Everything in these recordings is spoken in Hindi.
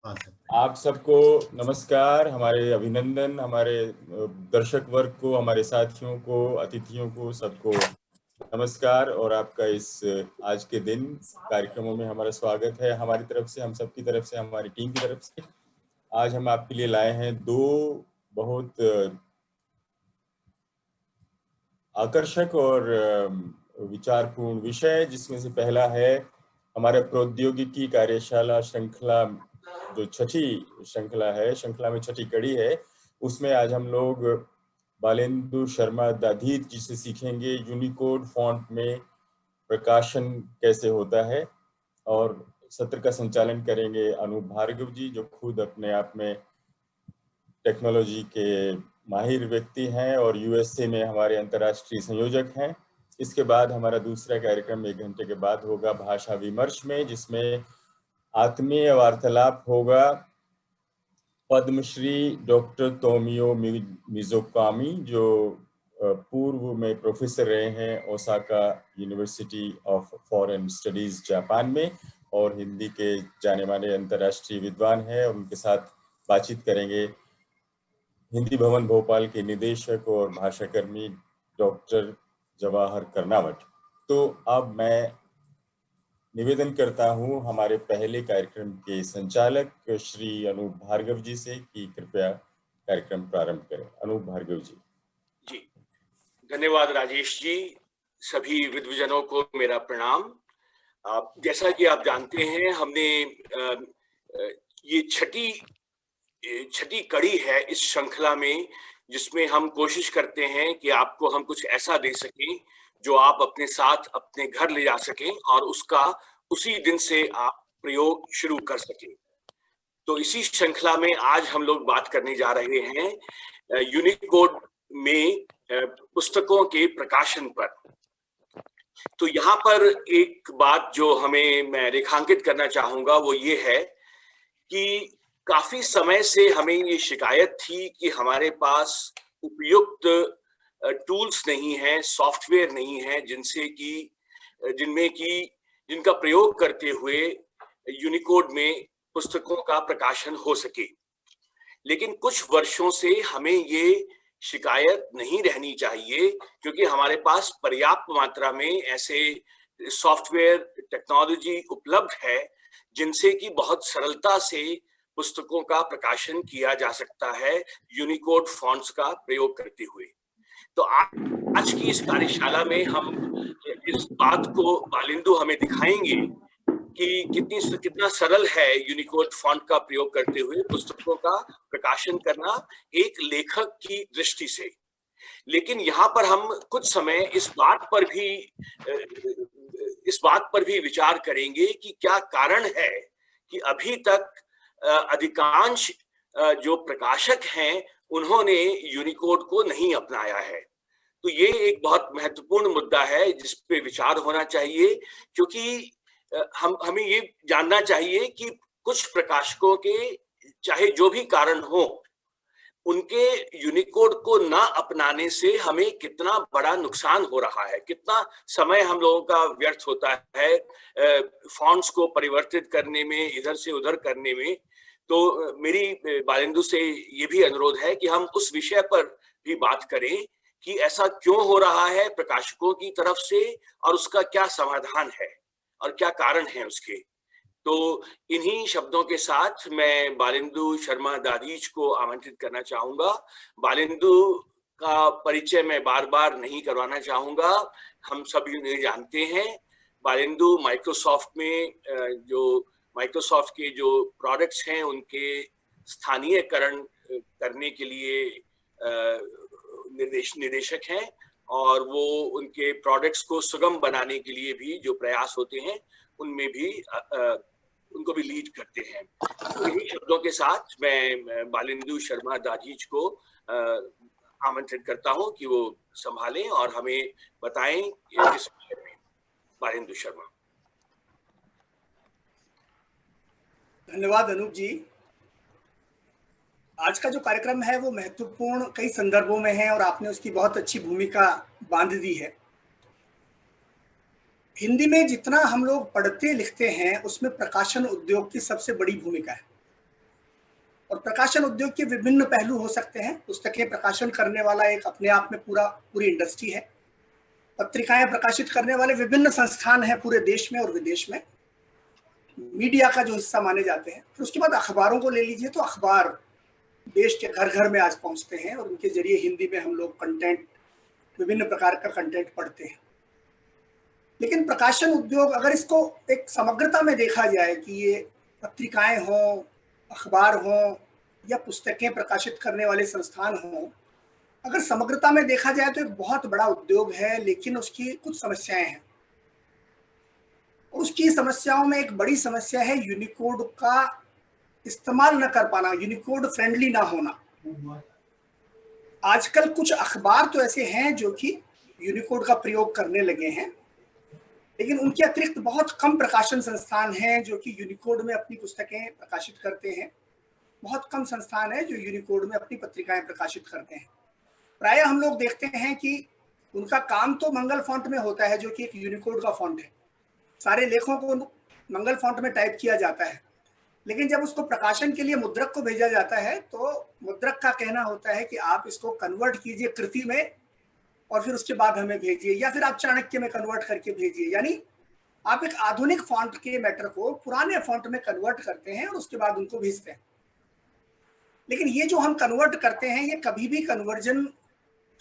हाँ सर। आप सबको नमस्कार, हमारे अभिनंदन, हमारे दर्शक वर्ग को, हमारे साथियों को, अतिथियों को, सबको नमस्कार। और आपका इस आज के दिन कार्यक्रमों में हमारा स्वागत है। हमारी तरफ से, हम सब की तरफ से, हमारी टीम की तरफ से आज हम आपके लिए लाए हैं दो बहुत आकर्षक और विचारपूर्ण विषय, जिसमें से पहला है हमारे प्रौद्योगिकी कार्यशाला श्रृंखला, जो छठी श्रृंखला है, श्रृंखला में छठी कड़ी है। उसमें आज हम लोग बालेंदु शर्मा दाधीच जी से सीखेंगे यूनिकोड फॉन्ट में प्रकाशन कैसे होता है। और सत्र का संचालन करेंगे अनूप भार्गव जी, जो खुद अपने आप में टेक्नोलॉजी के माहिर व्यक्ति हैं और यूएसए में हमारे अंतर्राष्ट्रीय संयोजक हैं। इसके बाद हमारा दूसरा कार्यक्रम 1 घंटे के बाद होगा भाषा विमर्श में, जिसमें आत्मीय वार्तालाप होगा पद्मश्री डॉक्टर तोमियो मिज़ोकामी, जो पूर्व में प्रोफेसर रहे हैं Osaka university of foreign studies Japan में और हिंदी के जाने माने अंतर्राष्ट्रीय विद्वान हैं। और उनके साथ बातचीत करेंगे हिंदी भवन भोपाल के निदेशक और भाषाकर्मी डॉक्टर जवाहर कर्नावट। तो अब मैं निवेदन करता हूं हमारे पहले कार्यक्रम के संचालक श्री अनूप भार्गव जी से कि कृपया कार्यक्रम प्रारंभ करें। अनूप भार्गव जी। जी, धन्यवाद राजेश जी। सभी विद्वजनों को मेरा प्रणाम। जैसा कि आप जानते हैं, हमने ये छठी कड़ी है इस श्रृंखला में, जिसमें हम कोशिश करते हैं कि आपको हम कुछ ऐसा दे सकें जो आप अपने साथ अपने घर ले जा सकें और उसका उसी दिन से आप प्रयोग शुरू कर सकें। तो इसी श्रृंखला में आज हम लोग बात करने जा रहे हैं यूनिकोड में पुस्तकों के प्रकाशन पर। तो यहाँ पर एक बात जो मैं रेखांकित करना चाहूंगा वो ये है कि काफी समय से हमें ये शिकायत थी कि हमारे पास उपयुक्त टूल्स नहीं है, सॉफ्टवेयर नहीं है, जिनका प्रयोग करते हुए यूनिकोड में पुस्तकों का प्रकाशन हो सके। लेकिन कुछ वर्षों से हमें ये शिकायत नहीं रहनी चाहिए, क्योंकि हमारे पास पर्याप्त मात्रा में ऐसे सॉफ्टवेयर टेक्नोलॉजी उपलब्ध है जिनसे कि बहुत सरलता से पुस्तकों का प्रकाशन किया जा सकता है यूनिकोड फॉन्ट्स का प्रयोग करते हुए। तो आज की इस कार्यशाला में हम इस बात को बालिंदु हमें दिखाएंगे कि कितना सरल है यूनिकोड फॉन्ट का प्रयोग करते हुए पुस्तकों का प्रकाशन करना एक लेखक की दृष्टि से। लेकिन यहाँ पर हम कुछ समय इस बात पर भी विचार करेंगे कि क्या कारण है कि अभी तक अधिकांश जो प्रकाशक हैं उन्होंने यूनिकोड को नहीं अपनाया है। तो ये एक बहुत महत्वपूर्ण मुद्दा है जिस पे विचार होना चाहिए, क्योंकि हमें ये जानना चाहिए कि कुछ प्रकाशकों के चाहे जो भी कारण हो, उनके यूनिकोड को ना अपनाने से हमें कितना बड़ा नुकसान हो रहा है, कितना समय हम लोगों का व्यर्थ होता है फॉन्ट्स को परिवर्तित करने में, इधर से उधर करने में। तो मेरी बालिंदु से ये भी अनुरोध है कि हम उस विषय पर भी बात करें कि ऐसा क्यों हो रहा है प्रकाशकों की तरफ से और उसका क्या समाधान है और क्या कारण है उसके। तो इन्हीं शब्दों के साथ मैं बालेंदु शर्मा दाधीच को आमंत्रित करना चाहूंगा। बालेंदु का परिचय मैं बार बार नहीं करवाना चाहूंगा, हम सभी उन्हें जानते हैं। बालेंदु माइक्रोसॉफ्ट के जो प्रोडक्ट्स हैं उनके स्थानीयकरण करने के लिए निदेशक हैं, और वो उनके प्रोडक्ट्स को सुगम बनाने के लिए भी जो प्रयास होते हैं उनमें भी उनको भी लीड करते हैं। तो इन्हीं शब्दों के साथ मैं बालेंदु शर्मा दाधीच को आमंत्रित करता हूं कि वो संभालें और हमें बताएं इस विषय में। बालेंदु शर्मा। धन्यवाद अनूप जी। आज का जो कार्यक्रम है वो महत्वपूर्ण कई संदर्भों में है और आपने उसकी बहुत अच्छी भूमिका बांध दी है। हिंदी में जितना हम लोग पढ़ते लिखते हैं उसमें प्रकाशन उद्योग की सबसे बड़ी भूमिका है। और प्रकाशन उद्योग के विभिन्न पहलू हो सकते हैं। पुस्तकें प्रकाशन करने वाला एक अपने आप में पूरी इंडस्ट्री है। पत्रिकाएं प्रकाशित करने वाले विभिन्न संस्थान हैं पूरे देश में और विदेश में, मीडिया का जो हिस्सा माने जाते हैं। फिर उसके बाद अखबारों को ले लीजिए, तो अखबार देश के घर घर में आज पहुंचते हैं और उनके जरिए हिंदी में हम लोग कंटेंट, विभिन्न प्रकार का कंटेंट पढ़ते हैं। लेकिन प्रकाशन उद्योग, अगर इसको एक समग्रता में देखा जाए कि ये पत्रिकाएं हों, अखबार हों या पुस्तकें प्रकाशित करने वाले संस्थान हों, अगर समग्रता में देखा जाए तो एक बहुत बड़ा उद्योग है, लेकिन उसकी कुछ समस्याएं हैं। उसकी समस्याओं में एक बड़ी समस्या है यूनिकोड का इस्तेमाल न कर पाना, यूनिकोड फ्रेंडली ना होना। आजकल कुछ अखबार तो ऐसे हैं जो कि यूनिकोड का प्रयोग करने लगे हैं, लेकिन उनके अतिरिक्त बहुत कम प्रकाशन संस्थान हैं जो कि यूनिकोड में अपनी पुस्तकें प्रकाशित करते हैं। बहुत कम संस्थान है जो यूनिकोड में अपनी पत्रिकाएं प्रकाशित करते हैं। प्रायः हम लोग देखते हैं कि उनका काम तो मंगल फॉन्ट में होता है, जो कि एक यूनिकोड का फॉन्ट है। सारे लेखों को मंगल फॉन्ट में टाइप किया जाता है, लेकिन जब उसको प्रकाशन के लिए मुद्रक को भेजा जाता है तो मुद्रक का कहना होता है कि आप इसको कन्वर्ट कीजिए कृति में और फिर उसके बाद हमें भेजिए, या फिर आप चाणक्य में कन्वर्ट करके भेजिए। यानी आप एक आधुनिक फॉन्ट के मैटर को पुराने फॉन्ट में कन्वर्ट करते हैं और उसके बाद उनको भेजते हैं। लेकिन ये जो हम कन्वर्ट करते हैं, ये कभी भी कन्वर्जन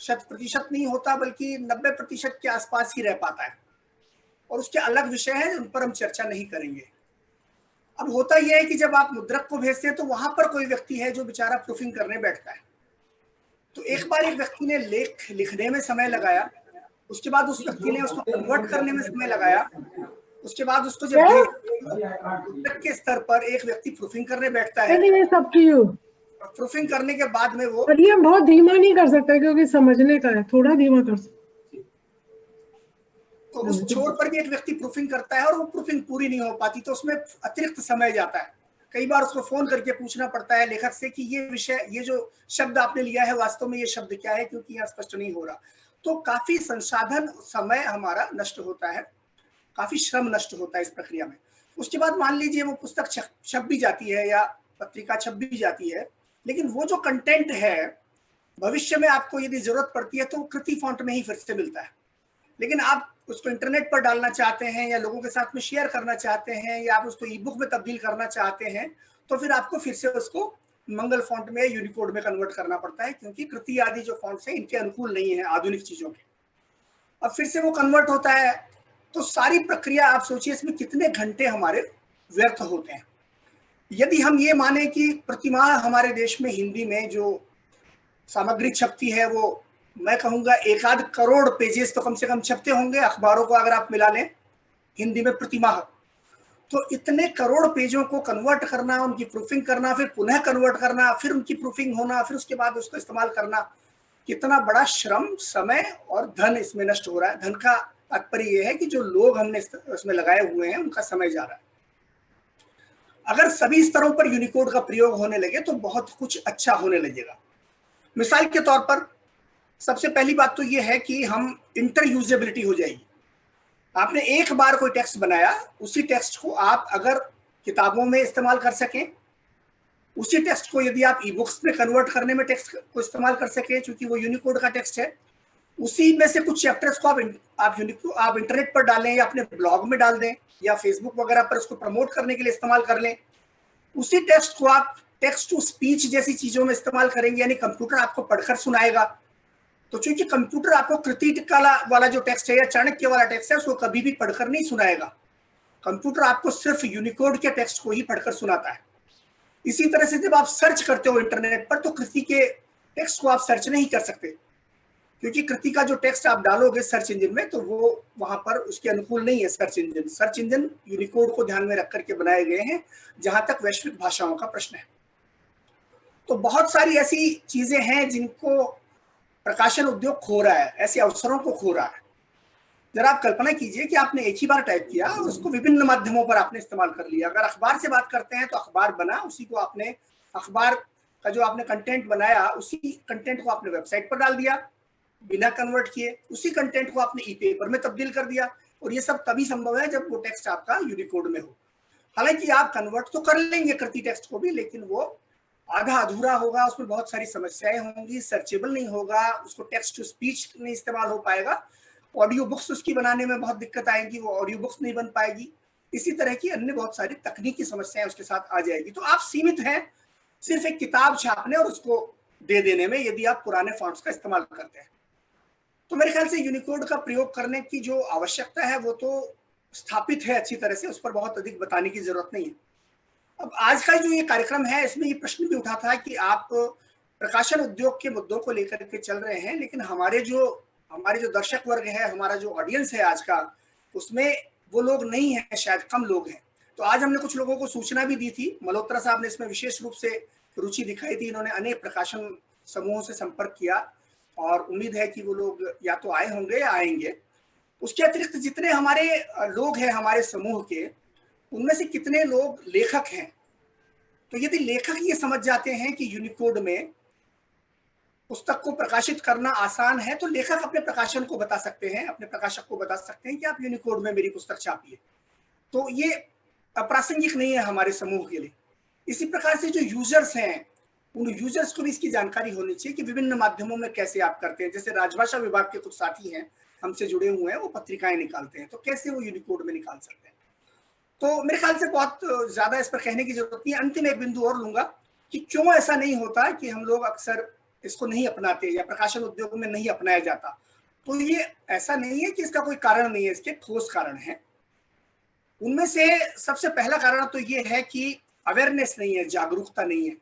100% नहीं होता, बल्कि 90% के आसपास ही रह पाता है, और उसके अलग विषय हैं उन पर हम चर्चा नहीं करेंगे। अब होता यह है कि जब आप मुद्रक को भेजते हैं तो वहां पर कोई व्यक्ति है जो बेचारा प्रूफिंग करने बैठता है। तो एक बार एक व्यक्ति ने लेख लिखने में समय लगाया, उसके बाद उस व्यक्ति ने उसको कन्वर्ट करने में समय लगाया, उसके बाद उसको जब मुद्रक के स्तर पर एक व्यक्ति प्रूफिंग करने बैठता है, प्रूफिंग करने के बाद में वो, पर ये बहुत धीमा नहीं कर सकता क्योंकि समझने का है, थोड़ा धीमा कर सकते। तो उस छोर पर भी एक व्यक्ति प्रूफिंग करता है और वो प्रूफिंग पूरी नहीं हो पाती, तो उसमें अतिरिक्त समय जाता है। कई बार उसको फोन करके पूछना पड़ता है लेखक से कि ये विषय, ये जो शब्द आपने लिया है वास्तव में ये शब्द क्या है, क्योंकि यहाँ स्पष्ट नहीं हो रहा। तो काफी संसाधन, समय हमारा नष्ट होता है, काफी श्रम नष्ट होता है इस प्रक्रिया में। उसके बाद मान लीजिए वो पुस्तक छप भी जाती है या पत्रिका छप भी जाती है, लेकिन वो जो कंटेंट है भविष्य में आपको यदि जरूरत पड़ती है तो कृति फॉन्ट में ही फिर से मिलता है। लेकिन आप उसको इंटरनेट पर डालना चाहते हैं या लोगों के साथ में शेयर करना चाहते हैं या आप उसको ई बुक में तब्दील करना चाहते हैं, तो फिर आपको फिर से उसको मंगल फॉन्ट में, यूनिकोड में कन्वर्ट करना पड़ता है, क्योंकि कृति आदि जो फॉन्ट्स हैं इनके अनुकूल नहीं है आधुनिक चीजों के। अब फिर से वो कन्वर्ट होता है, तो सारी प्रक्रिया आप सोचिए इसमें कितने घंटे हमारे व्यर्थ होते हैं। यदि हम ये माने कि प्रतिमाह हमारे देश में हिंदी में जो सामग्री छपती है वो, मैं कहूंगा 1-8 करोड़ पेजेस तो कम से कम छपते होंगे अखबारों को अगर आप मिला लें हिंदी में प्रतिमाह। तो इतने करोड़ पेजों को कन्वर्ट करना, उनकी प्रूफिंग करना, फिर पुनः कन्वर्ट करना, फिर उनकी प्रूफिंग होना, फिर उसके बाद उसको इस्तेमाल करना, कितना बड़ा श्रम, समय और धन इसमें नष्ट हो रहा है। धन का तात्पर्य यह है कि जो लोग हमने इसमें लगाए हुए हैं उनका समय जा रहा है। अगर सभी स्तरों पर यूनिकोड का प्रयोग होने लगे तो बहुत कुछ अच्छा होने लगेगा। मिसाल के तौर पर सबसे पहली बात तो यह है कि हम इंटरयूजेबिलिटी हो जाएगी। आपने एक बार कोई टेक्स्ट बनाया, उसी टेक्स्ट को आप अगर किताबों में इस्तेमाल कर सकें, उसी टेक्स्ट को यदि आप ई बुक्स में कन्वर्ट करने में टेक्स्ट को इस्तेमाल कर सकें, क्योंकि वो यूनिकोड का टेक्स्ट है, उसी में से कुछ चैप्टर्स को आप इंटरनेट पर डालें या अपने ब्लॉग में डाल दें या फेसबुक वगैरह पर उसको प्रमोट करने के लिए इस्तेमाल कर लें। उसी टेक्स्ट को आप टेक्स्ट टू स्पीच जैसी चीजों में इस्तेमाल करेंगे, यानी कंप्यूटर आपको पढ़कर सुनाएगा। तो चूंकि कंप्यूटर आपको कृति वाला जो टेक्स्ट है या चाणक्य वाला टेक्स्ट है उसको कभी भी पढ़कर नहीं सुनाएगा, कंप्यूटर आपको सिर्फ यूनिकोड के टेक्स्ट को ही पढ़कर सुनाता है। इसी तरह से जब आप सर्च करते हो इंटरनेट पर तो कृति के टेक्स्ट को आप सर्च नहीं कर सकते, क्योंकि कृति का जो टेक्स्ट आप डालोगे सर्च इंजन में तो वो वहां पर उसके अनुकूल नहीं है। सर्च इंजन यूनिकोड को ध्यान में रख करके बनाए गए हैं जहां तक वैश्विक भाषाओं का प्रश्न है। तो बहुत सारी ऐसी चीजें हैं जिनको प्रकाशन उद्योग खो रहा है, ऐसे अवसरों को खो रहा है। जरा आप कल्पना कीजिए कि आपने एक ही बार टाइप किया और उसको विभिन्न माध्यमों पर आपने इस्तेमाल कर लिया। अगर अखबार से बात करते हैं तो अखबार बना, उसी को आपने, अखबार का जो आपने कंटेंट बनाया उसी कंटेंट को आपने वेबसाइट पर डाल दिया बिना कन्वर्ट किए, उसी कंटेंट को आपने ई पेपर में तब्दील कर दिया, और ये सब तभी संभव है जब वो टेक्स्ट आपका यूनिकोड में हो। हालांकि आप कन्वर्ट तो कर लेंगे कृति टेक्स्ट को भी, लेकिन वो आधा अधूरा होगा, उसमें बहुत सारी समस्याएं होंगी, सर्चेबल नहीं होगा, उसको टेक्स्ट टू स्पीच नहीं इस्तेमाल हो पाएगा, ऑडियो बुक्स उसकी बनाने में बहुत दिक्कत आएगी, वो ऑडियो बुक्स नहीं बन पाएगी, इसी तरह की अन्य बहुत सारी तकनीकी समस्याएं उसके साथ आ जाएगी। तो आप सीमित हैं सिर्फ एक किताब छापने और उसको दे देने में, यदि आप पुराने फॉन्ट्स का इस्तेमाल करते हैं। तो मेरे ख्याल से यूनिकोड का प्रयोग करने की जो आवश्यकता है वो तो स्थापित है अच्छी तरह से, उस पर बहुत अधिक बताने की जरूरत नहीं है। अब आज का जो ये कार्यक्रम है इसमें ये प्रश्न भी उठा था कि आप प्रकाशन उद्योग के मुद्दों को लेकर के चल रहे हैं, लेकिन हमारे जो दर्शक वर्ग है, हमारा जो ऑडियंस है आज का, उसमें वो लोग नहीं है, शायद कम लोग हैं। तो आज हमने कुछ लोगों को सूचना भी दी थी, मल्होत्रा साहब ने इसमें विशेष रूप से रुचि दिखाई थी, इन्होंने अनेक प्रकाशन समूहों से संपर्क किया और उम्मीद है कि वो लोग या तो आए होंगे या आएंगे। उसके अतिरिक्त जितने हमारे लोग हैं हमारे समूह के, उनमें से कितने लोग लेखक हैं। तो यदि लेखक ये समझ जाते हैं कि यूनिकोड में पुस्तक को प्रकाशित करना आसान है, तो लेखक अपने प्रकाशन को बता सकते हैं, अपने प्रकाशक को बता सकते हैं कि आप यूनिकोड में मेरी पुस्तक छापिए। तो ये अप्रासंगिक नहीं है हमारे समूह के लिए। इसी प्रकार से जो यूजर्स हैं, उन यूजर्स को भी इसकी जानकारी होनी चाहिए कि विभिन्न माध्यमों में कैसे आप करते हैं। जैसे राजभाषा विभाग के कुछ साथी हैं हमसे जुड़े हुए हैं, वो पत्रिकाएं निकालते हैं, तो कैसे वो यूनिकोड में निकाल सकते हैं। तो मेरे ख्याल से बहुत ज्यादा इस पर कहने की जरूरत नहीं है। अंतिम एक बिंदु और लूंगा कि क्यों ऐसा नहीं होता कि हम लोग अक्सर इसको नहीं अपनाते या प्रकाशन उद्योग में नहीं अपनाया जाता। तो ये ऐसा नहीं है कि इसका कोई कारण नहीं है, इसके ठोस कारण है। उनमें से सबसे पहला कारण तो ये है कि अवेयरनेस नहीं है, जागरूकता नहीं है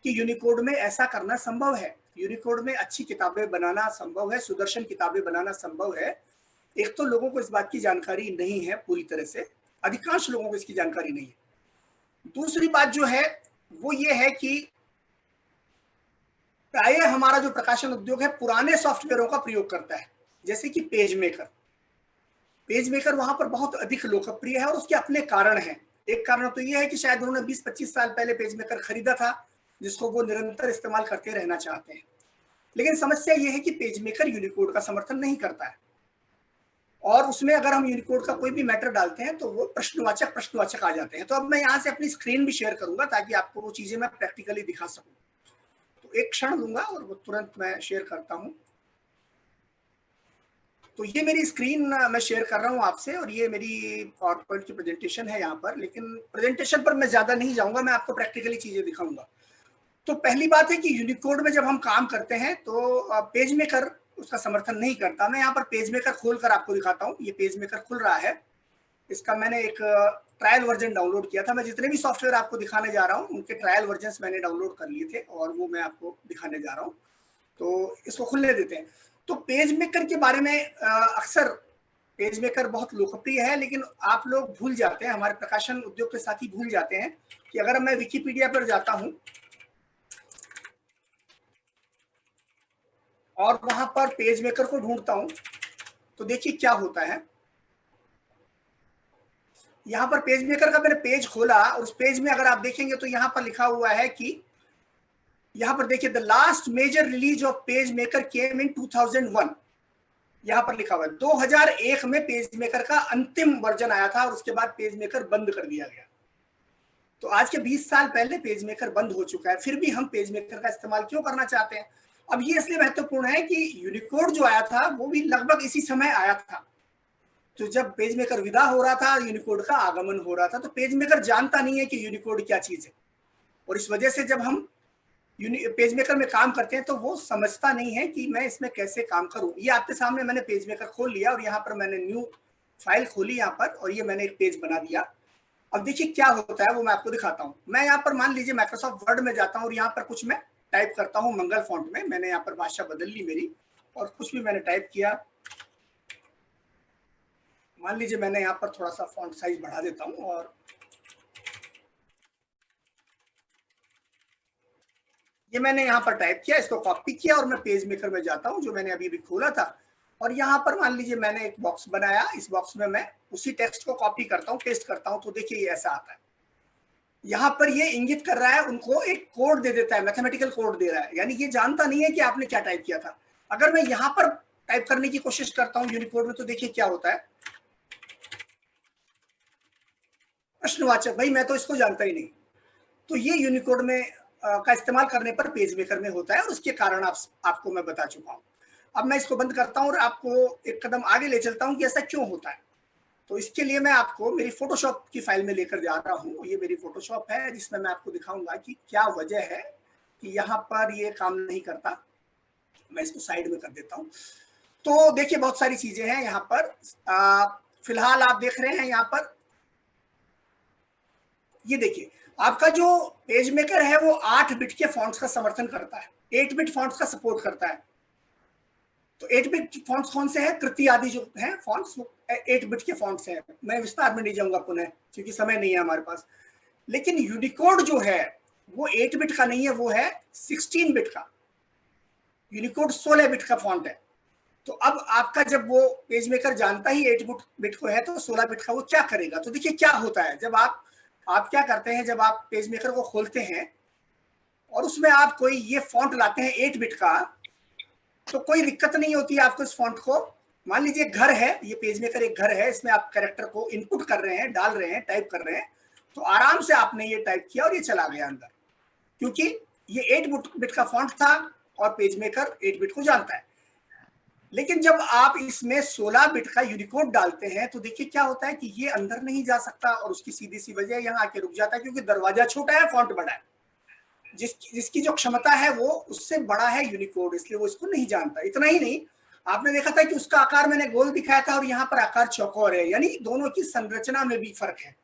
कि यूनिकोड में ऐसा करना संभव है, यूनिकोड में अच्छी किताबें बनाना संभव है, सुदर्शन किताबें बनाना संभव है। एक तो लोगों को इस बात की जानकारी नहीं है पूरी तरह से, अधिकांश लोगों को इसकी जानकारी नहीं है। दूसरी बात जो है वो ये है कि प्रायः हमारा जो प्रकाशन उद्योग है पुराने सॉफ्टवेयरों का प्रयोग करता है, जैसे कि पेज मेकर वहां पर बहुत अधिक लोकप्रिय है और उसके अपने कारण हैं। एक कारण तो यह है कि शायद उन्होंने 20-25 साल पहले पेज मेकर खरीदा था, जिसको वो निरंतर इस्तेमाल करते रहना चाहते हैं। लेकिन समस्या यह है कि पेज मेकर यूनिकोड का समर्थन नहीं करता है, और उसमें अगर हम यूनिकोड का कोई भी मैटर डालते हैं तो वो प्रश्नवाचक आ जाते हैं। तो अब मैं यहाँ से अपनी स्क्रीन भी शेयर करूंगा ताकि आपको वो चीजें मैं प्रैक्टिकली दिखा सकूं। तो एक क्षण लूंगा और वो तुरंत मैं शेयर करता हूं। तो ये मेरी स्क्रीन मैं शेयर कर रहा हूं आपसे, और ये मेरी पावरपॉइंट की प्रेजेंटेशन है यहाँ पर। लेकिन प्रेजेंटेशन पर मैं ज्यादा नहीं जाऊंगा, मैं आपको प्रैक्टिकली चीजें दिखाऊंगा। तो पहली बात है कि यूनिकोड में जब हम काम करते हैं तो पेज मेकर उसका समर्थन नहीं करता। मैं यहाँ पर पेज मेकर खोल कर आपको दिखाता हूँ। ये पेज मेकर खुल रहा है, इसका मैंने एक ट्रायल वर्जन डाउनलोड किया था। मैं जितने भी सॉफ्टवेयर आपको दिखाने जा रहा हूँ उनके ट्रायल वर्जन मैंने डाउनलोड कर लिए थे और वो मैं आपको दिखाने जा रहा हूँ। तो इसको खुलने देते हैं। तो पेज मेकर के बारे में अक्सर पेज मेकर बहुत लोकप्रिय है, लेकिन आप लोग भूल जाते हैं, हमारे प्रकाशन उद्योग के साथी भूल जाते हैं कि अगर मैं विकिपीडिया पर जाता हूं और वहां पर पेज मेकर को ढूंढता हूं तो देखिए क्या होता है। यहां पर पेज मेकर का मैंने पेज खोला और उस पेज में अगर आप देखेंगे तो यहां पर लिखा हुआ है कि यहां पर देखिए the last major release of PageMaker came in 2001। यहां पर लिखा हुआ है 2001 में पेज मेकर का अंतिम वर्जन आया था और उसके बाद पेज मेकर बंद कर दिया गया। तो आज के 20 साल पहले पेज मेकर बंद हो चुका है, फिर भी हम पेज मेकर का इस्तेमाल क्यों करना चाहते हैं। अब ये इसलिए महत्वपूर्ण है कि यूनिकोड जो आया था वो भी लगभग इसी समय आया था। तो जब पेज मेकर विदा हो रहा था, यूनिकोड का आगमन हो रहा था, तो पेज मेकर जानता नहीं है कि यूनिकोड क्या चीज है, और इस वजह से जब हम पेज मेकर में काम करते हैं तो वो समझता नहीं है कि मैं इसमें कैसे काम करूं। ये आपके सामने मैंने पेज मेकर खोल लिया और यहाँ पर मैंने न्यू फाइल खोली यहाँ पर, और ये मैंने एक पेज बना दिया। अब देखिए क्या होता है वो मैं आपको दिखाता हूँ। मैं यहाँ पर मान लीजिए माइक्रोसॉफ्ट वर्ड में जाता हूँ और यहाँ पर कुछ मैं टाइप करता हूँ मंगल फॉन्ट में। मैंने यहाँ पर भाषा बदल ली मेरी और कुछ भी मैंने टाइप किया। मान लीजिए मैंने यहाँ पर थोड़ा सा फॉन्ट साइज बढ़ा देता हूँ और ये मैंने यहाँ पर टाइप किया, इसको कॉपी किया और मैं पेज मेकर में जाता हूँ जो मैंने अभी भी खोला था, और यहाँ पर मान लीजिए मैंने एक बॉक्स बनाया। इस बॉक्स में मैं उसी टेक्स्ट को कॉपी करता हूँ, पेस्ट करता हूँ। तो देखिए ये ऐसा आता है। यहाँ पर ये इंगित कर रहा है, उनको एक कोड दे देता है, मैथमेटिकल कोड दे रहा है, यानी ये जानता नहीं है कि आपने क्या टाइप किया था। अगर मैं यहाँ पर टाइप करने की कोशिश करता हूँ यूनिकोड में तो देखिए क्या होता है, प्रश्नवाचक, भाई मैं तो इसको जानता ही नहीं। तो ये यूनिकोड में का इस्तेमाल करने पर पेज मेकर में होता है और उसके कारण आपको मैं बता चुका हूँ। अब मैं इसको बंद करता हूँ और आपको एक कदम आगे ले चलता हूँ कि ऐसा क्यों होता है। तो इसके लिए मैं आपको मेरी फोटोशॉप की फाइल में लेकर जा रहा हूँ। ये मेरी फोटोशॉप है जिसमें मैं आपको दिखाऊंगा कि क्या वजह है कि यहाँ पर ये काम नहीं करता। मैं इसको साइड में कर देता हूँ। तो देखिए बहुत सारी चीजें हैं यहाँ पर। फिलहाल आप देख रहे हैं यहाँ पर, ये देखिए आपका जो पेज मेकर है वो 8 बिट के फॉन्ट्स का समर्थन करता है, 8 बिट फॉन्ट्स का सपोर्ट करता है। तो 8 बिट फॉन्ट्स कौन से हैं? कृति आदि जो हैं फॉन्ट्स 8 बिट के फॉन्ट्स हैं। मैं विस्तार में नहीं जाऊंगा पुनः क्योंकि समय नहीं है हमारे पास। लेकिन यूनिकोड जो है वो 8 बिट का नहीं है, वो है 16 बिट का। यूनिकोड 16 बिट का फॉन्ट है। तो अब आपका जब वो पेज मेकर जानता ही 8 बिट को है तो 16 बिट का वो क्या करेगा। तो देखिए क्या होता है, जब आप क्या करते हैं, जब आप पेज मेकर को खोलते हैं और उसमें आप कोई ये फॉन्ट लाते हैं 8 बिट का, तो कोई दिक्कत नहीं होती है आपको इस फॉन्ट को। मान लीजिए घर है, ये पेज मेकर एक घर है, इसमें आप कैरेक्टर को इनपुट कर रहे हैं, डाल रहे हैं, टाइप कर रहे हैं, तो आराम से आपने ये टाइप किया और ये चला गया अंदर, क्योंकि ये 8 बिट का फॉन्ट था और पेज मेकर 8 बिट को जानता है। लेकिन जब आप इसमें 16 बिट का यूनिकोड डालते हैं तो देखिए क्या होता है कि ये अंदर नहीं जा सकता, और उसकी सीधी सी वजह यहाँ आके रुक जाता है क्योंकि दरवाजा छोटा है, फॉन्ट बड़ा है। जिसकी जो क्षमता है वो उससे बड़ा है यूनिकोड, इसलिए वो इसको नहीं जानता। इतना ही नहीं, आपने देखा था कि उसका आकार मैंने गोल दिखाया था और यहाँ पर आकार चौकोर है, यानी दोनों की संरचना में भी फर्क है।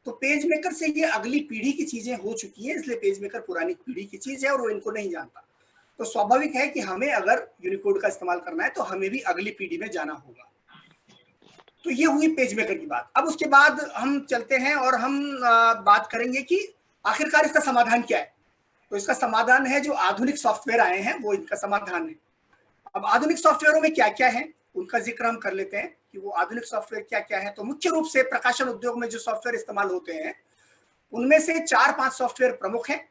तो पेज मेकर से ये अगली पीढ़ी की चीजें हो चुकी हैं, इसलिए पेज मेकर पुरानी पीढ़ी की चीज है और वो इनको नहीं जानता। तो स्वाभाविक है कि हमें अगर यूनिकोड का इस्तेमाल करना है तो हमें भी अगली पीढ़ी में जाना होगा। तो ये हुई पेज मेकर की बात। अब उसके बाद हम चलते हैं और हम बात करेंगे कि आखिरकार इसका समाधान क्या है। तो इसका समाधान है जो आधुनिक सॉफ्टवेयर आए हैं वो इनका समाधान है। अब आधुनिक सॉफ्टवेयरों में क्या क्या है उनका जिक्र हम कर लेते हैं कि वो आधुनिक सॉफ्टवेयर क्या क्या है। तो मुख्य रूप से प्रकाशन उद्योग में जो सॉफ्टवेयर इस्तेमाल होते हैं उनमें से 4-5 सॉफ्टवेयर प्रमुख हैं।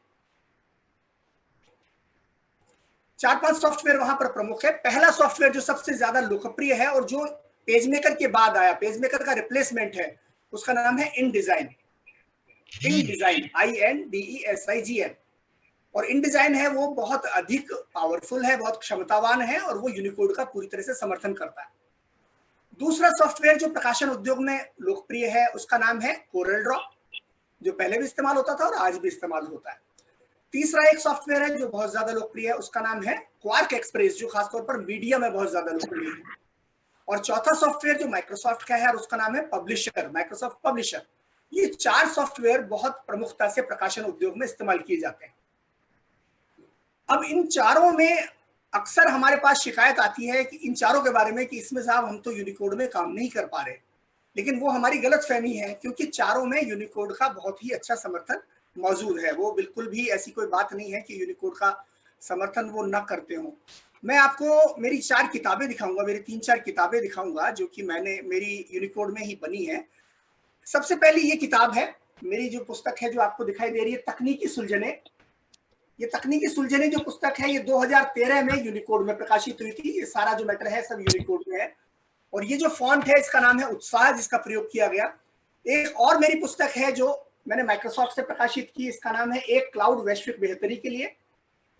4-5 सॉफ्टवेयर वहां पर प्रमुख है। पहला सॉफ्टवेयर जो सबसे ज्यादा लोकप्रिय है और जो पेज मेकर के बाद आया, पेज मेकर का रिप्लेसमेंट है, उसका नाम है InDesign। InDesign INDESIGN। और InDesign है वो बहुत अधिक पावरफुल है, बहुत क्षमतावान है और वो यूनिकोड का पूरी तरह से समर्थन करता है। दूसरा सॉफ्टवेयर जो प्रकाशन उद्योग में लोकप्रिय है उसका नाम है CorelDRAW, जो पहले भी इस्तेमाल होता था और आज भी इस्तेमाल होता है। तीसरा एक सॉफ्टवेयर है जो बहुत ज्यादा लोकप्रिय है, उसका नाम है QuarkXpress, जो खासतौर पर मीडिया में बहुत ज्यादा लोकप्रिय है। और चौथा सॉफ्टवेयर जो माइक्रोसॉफ्ट का है और उसका नाम है पब्लिशर, माइक्रोसॉफ्ट पब्लिशर। ये 4 सॉफ्टवेयर बहुत प्रमुखता से प्रकाशन उद्योग में इस्तेमाल किए जाते हैं। अब इन चारों में अक्सर हमारे पास शिकायत आती है कि इन चारों के बारे में कि इसमें साहब हम तो यूनिकोड में काम नहीं कर पा रहे, लेकिन वो हमारी गलतफहमी है क्योंकि चारों में यूनिकोड का बहुत ही अच्छा समर्थन मौजूद है। वो बिल्कुल भी ऐसी कोई बात नहीं है कि यूनिकोड का समर्थन वो न करते हो। मैं आपको मेरी 4 किताबें दिखाऊंगा, मेरी 3-4 किताबें दिखाऊंगा जो कि मैंने मेरी यूनिकोड में ही बनी है। सबसे पहली ये किताब है, मेरी जो पुस्तक है जो आपको दिखाई दे रही है, तकनीकी सुलझने। ये तकनीकी सुलझने जो पुस्तक है ये 2013 में यूनिकोड में प्रकाशित हुई थी। ये सारा जो मैटर है सब यूनिकोड में है। और ये जो फॉन्ट है इसका नाम है उत्साह, जिसका प्रयोग किया गया। एक और मेरी पुस्तक है जो मैंने माइक्रोसॉफ्ट से प्रकाशित की, इसका नाम है एक क्लाउड वैश्विक बेहतरी के लिए।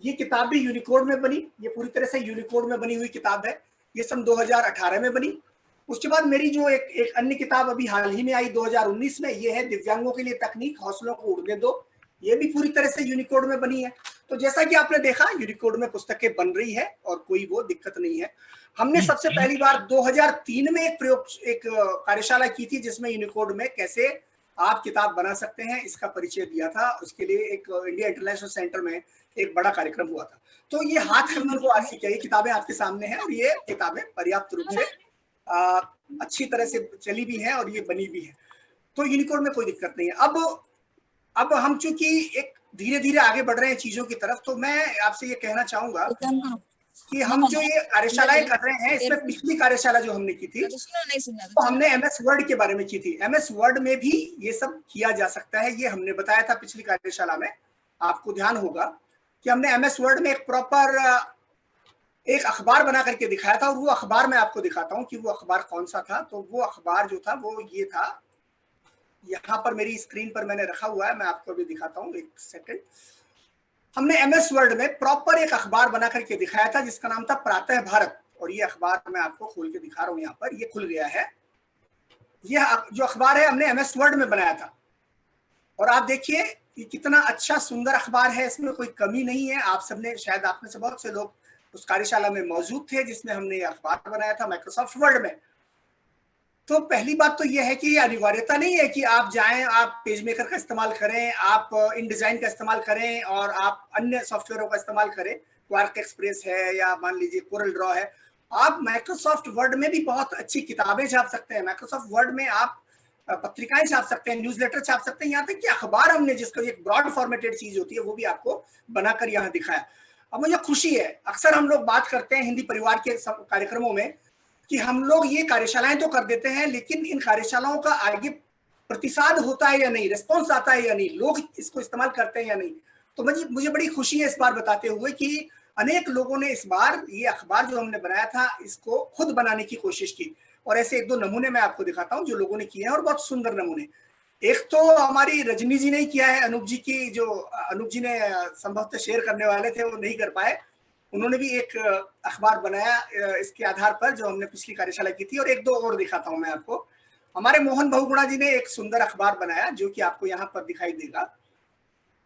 ये किताब भी यूनिकोड में बनी, ये पूरी तरह से यूनिकोड में बनी हुई किताब है। ये सन 2018 में बनी। उसके बाद मेरी जो एक अन्य किताब अभी हाल ही में आई 2019 में, ये है दिव्यांगों के लिए तकनीक, हौसलों को उड़ने दो। ये भी पूरी तरह से यूनिकोड में बनी है। तो जैसा कि आपने देखा यूनिकोड में पुस्तकें बन रही है और कोई वो दिक्कत नहीं है। हमने सबसे पहली बार 2003 में एक कार्यशाला की थी जिसमें यूनिकोड में कैसे आप किताब बना सकते हैं इसका परिचय दिया था। उसके लिए एक इंडिया इंटरनेशनल सेंटर में एक बड़ा कार्यक्रम हुआ था। तो ये हाथ करने को आज की किताबें आपके सामने हैं और ये किताबें पर्याप्त रूप से अच्छी तरह से चली भी है और ये बनी भी है। तो यूनिकोड में कोई दिक्कत नहीं है। अब हम चूंकि एक धीरे धीरे आगे बढ़ रहे हैं चीजों की तरफ, तो मैं आपसे ये कहना चाहूंगा कि हम जो ये कार्यशालाएं कर रहे हैं, इसमें पिछली कार्यशाला जो हमने की थी तो हमने MS वर्ड के बारे में की थी। MS वर्ड में भी ये सब किया जा सकता है, ये हमने बताया था पिछली कार्यशाला में। आपको ध्यान होगा कि हमने MS वर्ड में एक प्रॉपर एक अखबार बना करके दिखाया था और वो अखबार मैं आपको दिखाता हूँ कि वो अखबार कौन सा था। तो वो अखबार जो था वो ये था, यहाँ पर मेरी स्क्रीन पर मैंने रखा हुआ है, मैं आपको अभी दिखाता हूँ, एक सेकंड। हमने MS वर्ड में प्रॉपर एक अखबार बना करके दिखाया था जिसका नाम था प्रातः भारत, और ये अखबार मैं आपको खोल के दिखा रहा हूँ, यहाँ पर ये खुल गया है। ये जो अखबार है हमने MS वर्ड में बनाया था, और आप देखिए ये कितना अच्छा सुंदर अखबार है, इसमें कोई कमी नहीं है। आप सबने, शायद आप में से बहुत से लोग उस कार्यशाला में मौजूद थे जिसमें हमने ये अखबार बनाया था माइक्रोसॉफ्ट वर्ड में। तो पहली बात तो ये है कि ये अनिवार्यता नहीं है कि आप जाएं, आप पेज मेकर का इस्तेमाल करें, आप इन डिजाइन का इस्तेमाल करें और आप अन्य सॉफ्टवेयरों का इस्तेमाल करें, क्वार्क एक्सप्रेस है या मान लीजिए कोरल ड्रॉ है। आप माइक्रोसॉफ्ट वर्ड में भी बहुत अच्छी किताबें छाप सकते हैं, माइक्रोसॉफ्ट वर्ड में आप पत्रिकाएं छाप सकते हैं, न्यूज़लेटर छाप सकते हैं, यहाँ तक कि अखबार हमने, जिसका एक ब्रॉड फॉर्मेटेड चीज होती है, वो भी आपको बनाकर यहाँ दिखाया। अब मुझे खुशी है, अक्सर हम लोग बात करते हैं हिंदी परिवार के कार्यक्रमों में कि हम लोग ये कार्यशालाएं तो कर देते हैं, लेकिन इन कार्यशालाओं का आगे प्रतिसाद होता है या नहीं, रिस्पॉन्स आता है या नहीं, लोग इसको इस्तेमाल करते हैं या नहीं। तो मुझे बड़ी खुशी है इस बार बताते हुए कि अनेक लोगों ने इस बार ये अखबार जो हमने बनाया था इसको खुद बनाने की कोशिश की, और ऐसे एक दो नमूने मैं आपको दिखाता हूँ जो लोगों ने किए हैं, और बहुत सुंदर नमूने। एक तो हमारी रजनी जी ने किया है, अनूप जी की, जो अनूप जी ने संभवतः शेयर करने वाले थे वो नहीं कर पाए, उन्होंने भी एक अखबार बनाया इसके आधार पर जो हमने पिछली कार्यशाला की थी। और एक दो और दिखाता हूं मैं आपको। हमारे मोहन बहुगुणा जी ने एक सुंदर अखबार बनाया जो कि आपको यहाँ पर दिखाई देगा,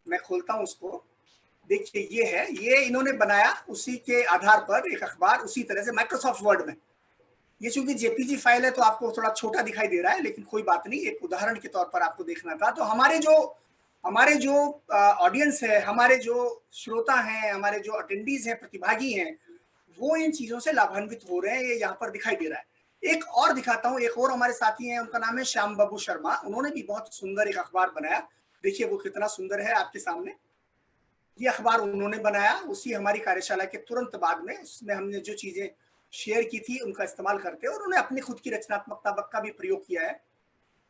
मैं खोलता हूं उसको, देखिए ये है, ये इन्होंने बनाया उसी के आधार पर एक अखबार उसी तरह से माइक्रोसॉफ्ट वर्ड में। ये चूंकि जेपीजी फाइल है तो आपको थोड़ा छोटा दिखाई दे रहा है, लेकिन कोई बात नहीं, एक उदाहरण के तौर पर आपको देखना था। तो हमारे जो ऑडियंस है, हमारे जो श्रोता हैं, हमारे जो अटेंडीज हैं, प्रतिभागी हैं, वो इन चीजों से लाभान्वित हो रहे हैं, ये यहाँ पर दिखाई दे रहा है। एक और दिखाता हूँ, एक और हमारे साथी हैं, उनका नाम है श्याम बाबू शर्मा, उन्होंने भी बहुत सुंदर एक अखबार बनाया, देखिए वो कितना सुंदर है आपके सामने। ये अखबार उन्होंने बनाया उसी हमारी कार्यशाला के तुरंत बाद में, उसमें हमने जो चीजें शेयर की थी उनका इस्तेमाल करते हैं, और उन्होंने अपनी खुद की रचनात्मकता का भी प्रयोग किया है।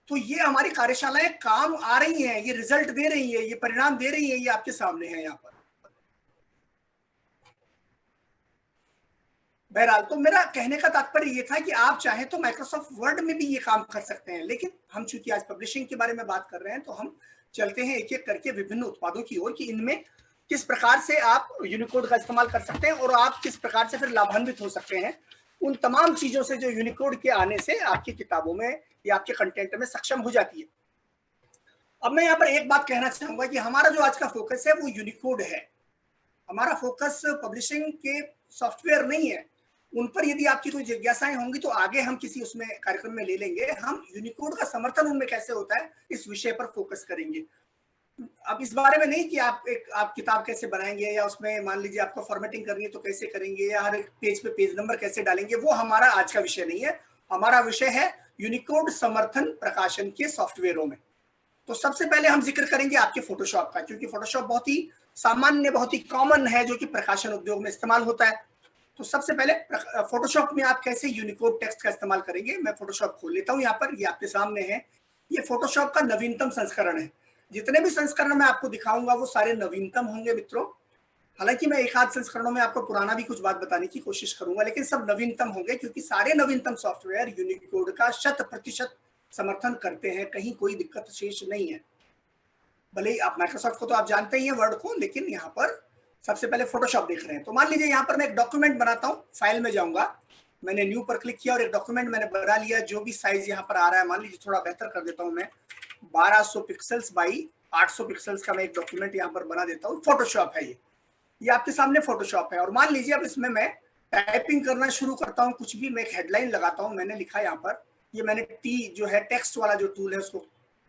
तो ये हमारी कार्यशालाएं काम आ रही हैं, ये रिजल्ट दे रही है, ये परिणाम दे रही है, ये आपके सामने है यहाँ पर। बहरहाल, तो मेरा कहने का तात्पर्य ये था कि आप चाहें तो माइक्रोसॉफ्ट वर्ड में भी ये काम कर सकते हैं, लेकिन हम चूंकि आज पब्लिशिंग के बारे में बात कर रहे हैं तो हम चलते हैं एक एक करके विभिन्न उत्पादों की ओर कि इनमें किस प्रकार से आप यूनिकोड का इस्तेमाल कर सकते हैं और आप किस प्रकार से फिर लाभान्वित हो सकते हैं उन तमाम चीजों से जो यूनिकोड के आने से आपकी किताबों में या आपके कंटेंट में सक्षम हो जाती है। अब मैं यहाँ पर एक बात कहना चाहूंगा कि हमारा जो आज का फोकस है वो यूनिकोड है, हमारा फोकस पब्लिशिंग के सॉफ्टवेयर नहीं है। उन पर यदि आपकी कोई जिज्ञासाएं होंगी तो आगे हम किसी उसमें कार्यक्रम में ले लेंगे, हम यूनिकोड का समर्थन उनमें कैसे होता है इस विषय पर फोकस करेंगे। अब इस बारे में नहीं कि आप किताब कैसे बनाएंगे या उसमें मान लीजिए आपको फॉर्मेटिंग करनी है तो कैसे करेंगे, या हर एक पेज पे पेज नंबर कैसे डालेंगे, वो हमारा आज का विषय नहीं है। हमारा विषय है यूनिकोड समर्थन प्रकाशन के सॉफ्टवेयरों में। तो सबसे पहले हम जिक्र करेंगे आपके फोटोशॉप का, क्योंकि फोटोशॉप बहुत ही सामान्य, बहुत ही कॉमन है जो कि प्रकाशन उद्योग में इस्तेमाल होता है। तो सबसे पहले फोटोशॉप में आप कैसे यूनिकोड टेक्स्ट का इस्तेमाल करेंगे, मैं फोटोशॉप खोल लेता हूँ यहाँ पर, ये आपके सामने है। ये फोटोशॉप का नवीनतम संस्करण है, जितने भी संस्करण मैं आपको दिखाऊंगा वो सारे नवीनतम होंगे मित्रों। हालांकि मैं एक आध संस्करणों में आपको पुराना भी कुछ बात बताने की कोशिश करूंगा, लेकिन सब नवीनतम होंगे क्योंकि सारे नवीनतम सॉफ्टवेयर यूनिकोड का 100% समर्थन करते हैं, कहीं कोई दिक्कत शेष नहीं है। भले ही आप माइक्रोसॉफ्ट को तो आप जानते ही हैं, वर्ड को, लेकिन यहाँ पर सबसे पहले फोटोशॉप देख रहे हैं। तो मान लीजिए यहाँ पर मैं एक डॉक्यूमेंट बनाता हूँ, फाइल में जाऊंगा, मैंने न्यू पर क्लिक किया और एक डॉक्यूमेंट मैंने बना लिया। जो भी साइज यहाँ पर आ रहा है, मान लीजिए थोड़ा बेहतर कर देता हूँ मैं, 1200 पिक्सल्स बाई 800 पिक्सल्स का मैं एक डॉक्यूमेंट यहाँ पर बना देता हूँ। फोटोशॉप है ये आपके सामने फोटोशॉप है। और मान लीजिए अब इसमें मैं टाइपिंग करना शुरू करता हूँ, कुछ भी, मैं एक हेडलाइन लगाता हूँ, मैंने लिखा यहाँ पर, ये मैंने टी जो है टेक्स्ट वाला जो टूल है उसको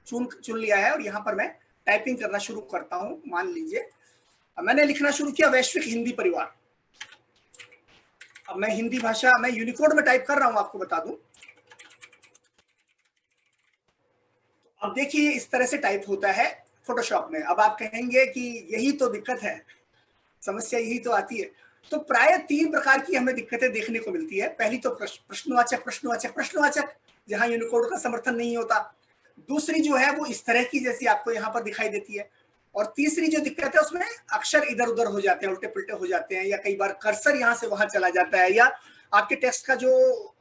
चुन लिया है और यहाँ पर मैं टाइपिंग करना शुरू करता हूँ। मान लीजिए मैंने लिखना शुरू किया वैश्विक हिंदी परिवार। अब मैं हिंदी भाषा, मैं यूनिकोड में टाइप कर रहा हूं, आपको बता दूं। अब देखिए इस तरह से टाइप होता है फोटोशॉप में। अब आप कहेंगे कि यही तो दिक्कत है, समस्या यही तो आती है। तो प्राय 3 प्रकार की हमें दिक्कतें देखने को मिलती है। पहली तो प्रश्नवाचक प्रश्नवाचक प्रश्नवाचक, जहां यूनिकोड का समर्थन नहीं होता। दूसरी जो है वो इस तरह की, जैसी आपको यहाँ पर दिखाई देती है। और तीसरी जो दिक्कत है उसमें अक्षर इधर उधर हो जाते हैं, उल्टे पुल्टे हो जाते हैं, या कई बार कर्सर यहाँ से वहां चला जाता है, या आपके टेक्स्ट का जो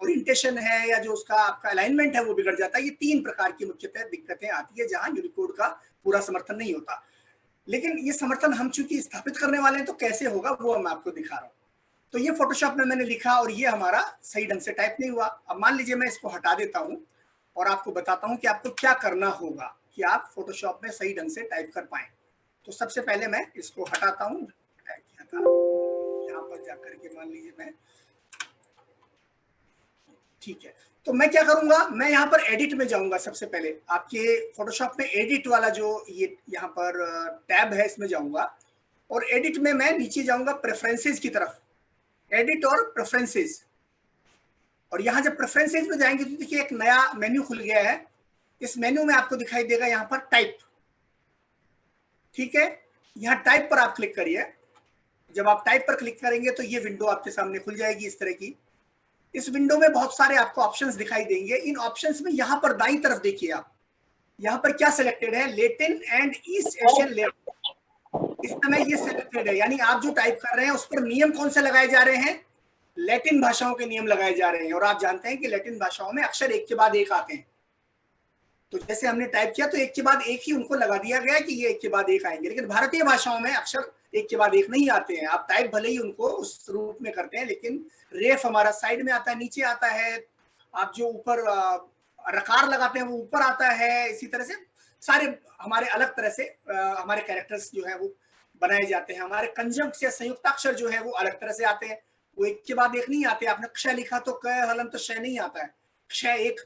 ओरिएंटेशन है या जो उसका आपका अलाइनमेंट है वो बिगड़ जाता है। ये 3 प्रकार की मुख्यतः दिक्कतें आती है जहां यूनिकोड का पूरा समर्थन नहीं होता। लेकिन ये समर्थन हम चूंकि स्थापित करने वाले हैं तो कैसे होगा वो मैं आपको दिखा रहा हूँ। तो ये फोटोशॉप में मैंने लिखा और ये हमारा सही ढंग से टाइप नहीं हुआ। अब मान लीजिए मैं इसको हटा देता हूँ और आपको बताता हूँ कि आपको क्या करना होगा कि आप फोटोशॉप में सही ढंग से टाइप कर पाए। तो सबसे पहले मैं इसको हटाता हूँ, यहाँ पर जाकर के मान लीजिए मैं, ठीक है। तो मैं क्या करूंगा, मैं यहाँ पर एडिट में जाऊंगा। सबसे पहले आपके फोटोशॉप में एडिट वाला जो ये यहाँ पर टैब है इसमें जाऊंगा और एडिट में मैं नीचे जाऊंगा प्रेफरेंसेस की तरफ, एडिट और प्रेफरेंसेस। और यहाँ जब प्रेफरेंसेस में जाएंगे तो देखिए एक नया मेन्यू खुल गया है। इस मेन्यू में आपको दिखाई देगा यहाँ पर टाइप, ठीक है। यहाँ टाइप पर आप क्लिक करिए। जब आप टाइप पर क्लिक करेंगे तो ये विंडो आपके सामने खुल जाएगी इस तरह की। इस विंडो में बहुत सारे आपको ऑप्शंस दिखाई देंगे। इन ऑप्शंस में यहाँ पर दाईं तरफ देखिए आप, यहाँ पर क्या सिलेक्टेड है, Latin and east Asian layout. इस समय ये सिलेक्टेड है, यानी आप जो टाइप कर रहे हैं उस पर नियम कौन से लगाए जा रहे हैं, लैटिन भाषाओं के नियम लगाए जा रहे हैं। और आप जानते हैं कि लैटिन भाषाओं में अक्षर एक के बाद एक आते हैं। तो जैसे हमने टाइप किया तो एक के बाद एक ही उनको लगा दिया गया कि ये एक के बाद एक आएंगे, लेकिन भारतीय भाषाओं में अक्षर एक के बाद एक नहीं आते हैं। आप टाइप भले ही उनको उस रूप में करते हैं, लेकिन रेफ हमारा साइड में आता है, नीचे आता है। आप जो ऊपर रकार लगाते हैं वो ऊपर आता है। इसी तरह से सारे हमारे अलग तरह से हमारे कैरेक्टर्स जो है वो बनाए जाते हैं। हमारे कंजंक्ट या संयुक्ताक्षर जो है वो अलग तरह से आते हैं, वो एक के बाद एक नहीं आते। आपने क्ष लिखा तो क हलन तो श नहीं आता है, क्ष एक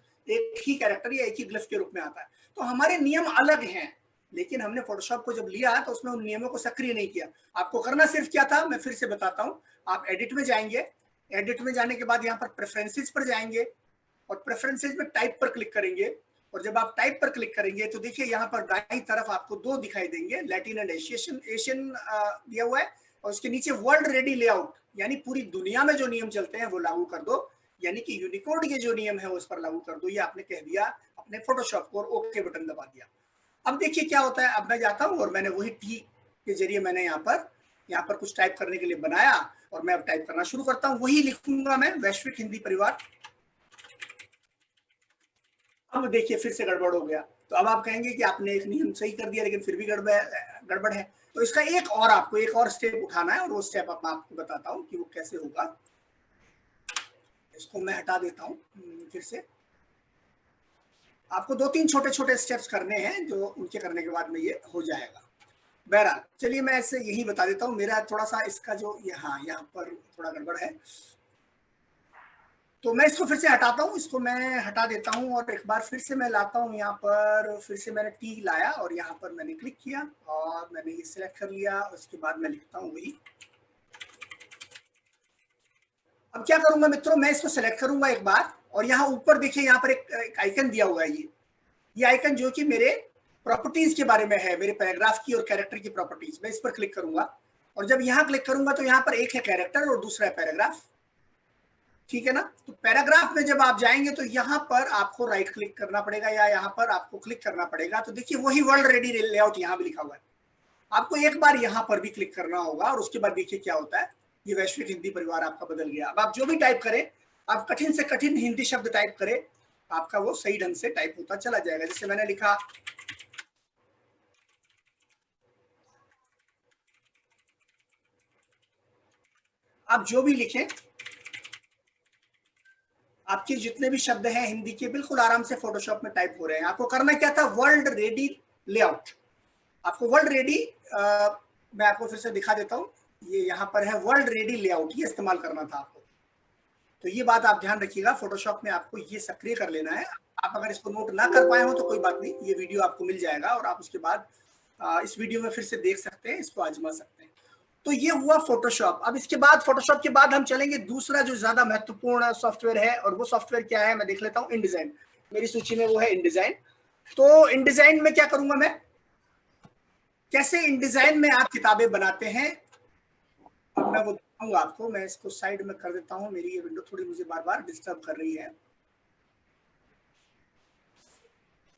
ही कैरेक्टर या एक ही ग्लिफ के रूप में आता है। तो हमारे नियम अलग हैं, लेकिन हमने फोटोशॉप को जब लिया तो उसमें उन नियमों को सक्रिय नहीं किया। आपको करना सिर्फ क्या था, मैं फिर से बताता हूं। आप एडिट में जाएंगे, एडिट में जाने के बाद यहाँ पर प्रेफरेंसेस पर जाएंगे और प्रेफरेंसेस में टाइप पर क्लिक करेंगे। और जब आप टाइप पर क्लिक करेंगे तो देखिए यहाँ पर दाईं तरफ आपको दो दिखाई देंगे, लैटिन एंड एशियन दिया हुआ है और उसके नीचे वर्ल्ड रेडी लेआउट, यानी पूरी दुनिया में जो नियम चलते हैं वो लागू कर दो, यानी कि यूनिकोड के जो नियम है उस पर लागू कर दो। ये आपने कह दिया अपने फोटोशॉप को और ओके बटन दबा दिया। अब देखिए क्या होता है। अब मैं जाता हूं और मैंने वही टी के जरिए मैंने यहाँ पर कुछ टाइप करने के लिए बनाया और मैं अब टाइप करना शुरू करता हूं। वही लिखूंगा मैं, वैश्विक हिंदी परिवार। अब देखिए फिर से गड़बड़ हो गया। तो अब आप कहेंगे कि आपने एक नियम सही कर दिया लेकिन फिर भी गड़बड़ है। तो इसका एक और स्टेप उठाना है और वो स्टेप अब मैं आपको बताता हूँ कि वो कैसे होगा। इसको मैं हटा देता हूँ फिर से। आपको 2-3 छोटे स्टेप्स करने हैं जो उनके करने के बाद में ये हो जाएगा। बहरहाल चलिए मैं ऐसे यही बता देता हूँ। मेरा थोड़ा सा इसका जो यहाँ पर थोड़ा गड़बड़ है, तो मैं इसको फिर से हटाता हूँ। इसको मैं हटा देता हूँ और एक बार फिर से मैं लाता हूँ। यहाँ पर फिर से मैंने टी लाया और यहाँ पर मैंने क्लिक किया और मैंने ये सिलेक्ट कर लिया। उसके बाद मैं लिखता हूँ वही। अब क्या करूंगा मित्रों, मैं इसको सेलेक्ट करूंगा एक बार और यहाँ ऊपर देखिए यहाँ पर एक आइकन दिया हुआ है। ये आइकन जो कि मेरे प्रॉपर्टीज के बारे में है, मेरे पैराग्राफ की और कैरेक्टर की प्रॉपर्टीज। मैं इस पर क्लिक करूंगा और जब यहाँ क्लिक करूंगा तो यहाँ पर एक है कैरेक्टर और दूसरा है पैराग्राफ, ठीक है ना। तो पैराग्राफ में जब आप जाएंगे तो यहाँ पर आपको राइट क्लिक करना पड़ेगा या यहाँ पर आपको क्लिक करना पड़ेगा। तो देखिए वही वर्ल्ड रेडी लेआउट यहाँ भी लिखा हुआ है। आपको एक बार यहाँ पर भी क्लिक करना होगा और उसके बाद देखिए क्या होता है। ये वैश्विक हिंदी परिवार आपका बदल गया। अब आप जो भी टाइप करें, आप कठिन से कठिन हिंदी शब्द टाइप करें, आपका वो सही ढंग से टाइप होता चला जाएगा। जैसे मैंने लिखा आप जो भी लिखें, आपके जितने भी शब्द हैं हिंदी के बिल्कुल आराम से फोटोशॉप में टाइप हो रहे हैं। आपको करना क्या था, वर्ल्ड रेडी लेआउट। आपको वर्ल्ड रेडी मैं आपको फिर से दिखा देता हूँ। ये यहाँ पर है वर्ल्ड रेडी लेआउट, ये इस्तेमाल करना था आपको। तो ये बात आप ध्यान रखिएगा, फोटोशॉप में आपको ये सक्रिय कर लेना है। आप अगर इसको नोट ना कर पाए हो तो कोई बात नहीं, ये वीडियो आपको मिल जाएगा और आप उसके बाद इस वीडियो में फिर से देख सकते हैं, इसको आजमा सकते हैं। तो ये हुआ फोटोशॉप। अब इसके बाद फोटोशॉप के बाद हम चलेंगे दूसरा जो ज्यादा महत्वपूर्ण सॉफ्टवेयर है, और वो सॉफ्टवेयर क्या है मैं देख लेता हूँ। इनडिजाइन मेरी सूची में वो है इनडिजाइन। तो इनडिजाइन में क्या करूंगा मैं, कैसे इनडिजाइन में आप किताबें बनाते हैं, अब मैं वो दिखाऊंगा आपको। मैं इसको साइड में कर देता हूँ, मेरी ये विंडो थोड़ी मुझे बार बार डिस्टर्ब कर रही है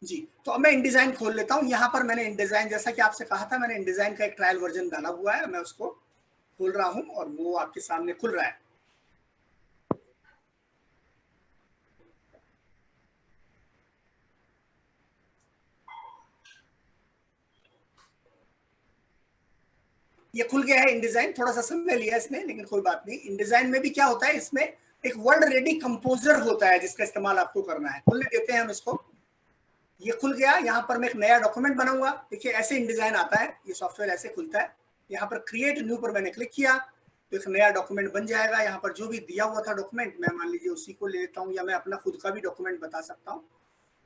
जी। तो अब मैं इनडिजाइन खोल लेता हूँ। यहाँ पर मैंने इनडिजाइन, जैसा कि आपसे कहा था, मैंने इनडिजाइन का एक ट्रायल वर्जन डाला हुआ है। मैं उसको खोल रहा हूँ और वो आपके सामने खुल रहा है। ये खुल गया है InDesign, थोड़ा सा समय लिया इसने लेकिन कोई बात नहीं। InDesign में भी क्या होता है, इसमें एक वर्ल्ड रेडी कंपोजर होता है जिसका इस्तेमाल आपको करना है। खुलने देते हैं हम इसको। ये खुल गया। यहाँ पर मैं एक नया डॉक्यूमेंट बनाऊंगा। देखिए ऐसे InDesign आता है, ये सॉफ्टवेयर ऐसे खुलता है। यहाँ पर क्रिएट न्यू पर मैंने क्लिक किया तो एक नया डॉक्यूमेंट बन जाएगा। यहाँ पर जो भी दिया हुआ था डॉक्यूमेंट, मैं मान लीजिए उसी को ले लेता हूँ, या मैं अपना खुद का भी डॉक्यूमेंट बता सकता हूँ।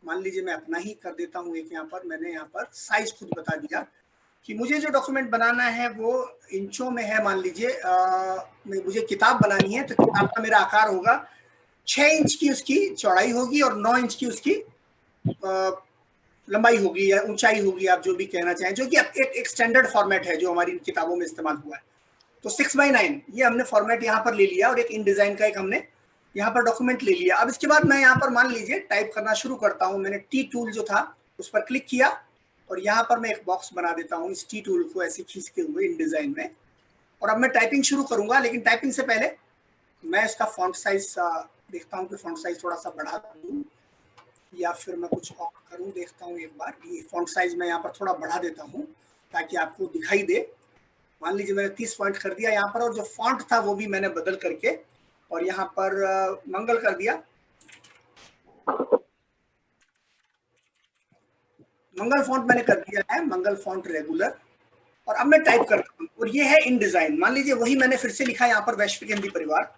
मान लीजिए मैं अपना ही कर देता हूँ एक। यहाँ पर मैंने यहाँ पर साइज खुद बता दिया कि मुझे जो डॉक्यूमेंट बनाना है वो इंचों में है। मान लीजिए मुझे किताब बनानी है तो किताब का मेरा आकार होगा 6 इंच की उसकी चौड़ाई होगी और 9 इंच की उसकी लंबाई होगी या ऊंचाई होगी, आप जो भी कहना चाहें, जो कि एक स्टैंडर्ड फॉर्मेट है जो हमारी किताबों में इस्तेमाल हुआ है। तो 6x9 ये हमने फॉर्मेट यहाँ पर ले लिया और एक InDesign का एक हमने यहाँ पर डॉक्यूमेंट ले लिया। अब इसके बाद मैं यहाँ पर मान लीजिए टाइप करना शुरू करता हूँ। मैंने टी टूल जो था उस पर क्लिक किया और यहाँ पर मैं एक बॉक्स बना देता हूँ इस टी टूल को ऐसे खींचते हुए InDesign में। और अब मैं टाइपिंग शुरू करूंगा, लेकिन टाइपिंग से पहले मैं इसका फॉन्ट साइज देखता हूँ कि फॉन्ट साइज थोड़ा सा बढ़ा दूँ या फिर मैं कुछ और करूँ, देखता हूँ एक बार। ये फॉन्ट साइज मैं यहाँ पर थोड़ा बढ़ा देता हूँ ताकि आपको दिखाई दे। मान लीजिए मैंने 30 पॉइंट कर दिया यहाँ पर, और जो फॉन्ट था वो भी मैंने बदल करके और यहाँ पर मंगल कर दिया। मंगल फॉन्ट मैंने कर दिया है, मंगल फॉन्ट रेगुलर। और अब मैं टाइप करता हूँ और ये है InDesign। मान लीजिए वही मैंने फिर से लिखा यहाँ पर वैश्विक हिंदी परिवार।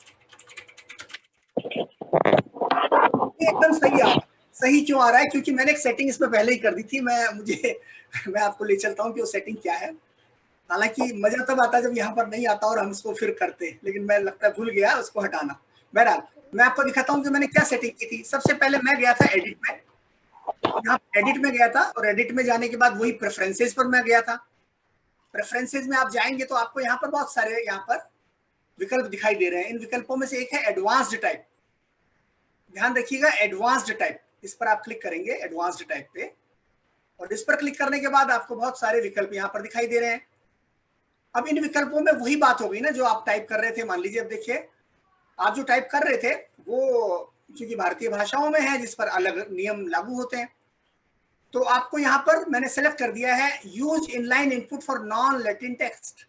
एकदम सही आ, सही क्यों आ रहा है? क्योंकि मैंने एक सेटिंग इसमें पहले ही कर दी थी। मैं आपको ले चलता हूँ कि वो सेटिंग क्या है। हालांकि मजा तब आता जब यहाँ पर नहीं आता और हम इसको फिर करते, लेकिन मैं लगता है भूल गया उसको हटाना। बहरहाल मैं आपको दिखाता हूँ कि मैंने क्या सेटिंग की थी। सबसे पहले मैं गया था एडिट में, यहाँ एडिट में गया था और एडिट में जाने के बाद वही प्रेफरेंसेस पर मैं गया था। प्रेफरेंसेस में आप जाएंगे तो आपको यहाँ पर बहुत सारे यहाँ पर विकल्प दिखाई दे रहे हैं। इन विकल्पों में से एक है एडवांस्ड टाइप। ध्यान रखिएगा, एडवांस्ड टाइप, इस पर आप क्लिक करेंगे एडवांस्ड टाइप पे, और इस पर क्लिक करने के बाद आपको बहुत सारे विकल्प यहाँ पर दिखाई दे रहे हैं। अब इन विकल्पों में वही बात हो गई ना जो आप टाइप कर रहे थे। मान लीजिए अब देखिए आप जो टाइप कर रहे थे वो क्योंकि भारतीय भाषाओं में है जिस पर अलग नियम लागू होते हैं, तो आपको यहाँ पर मैंने सेलेक्ट कर दिया है use inline input for non Latin text.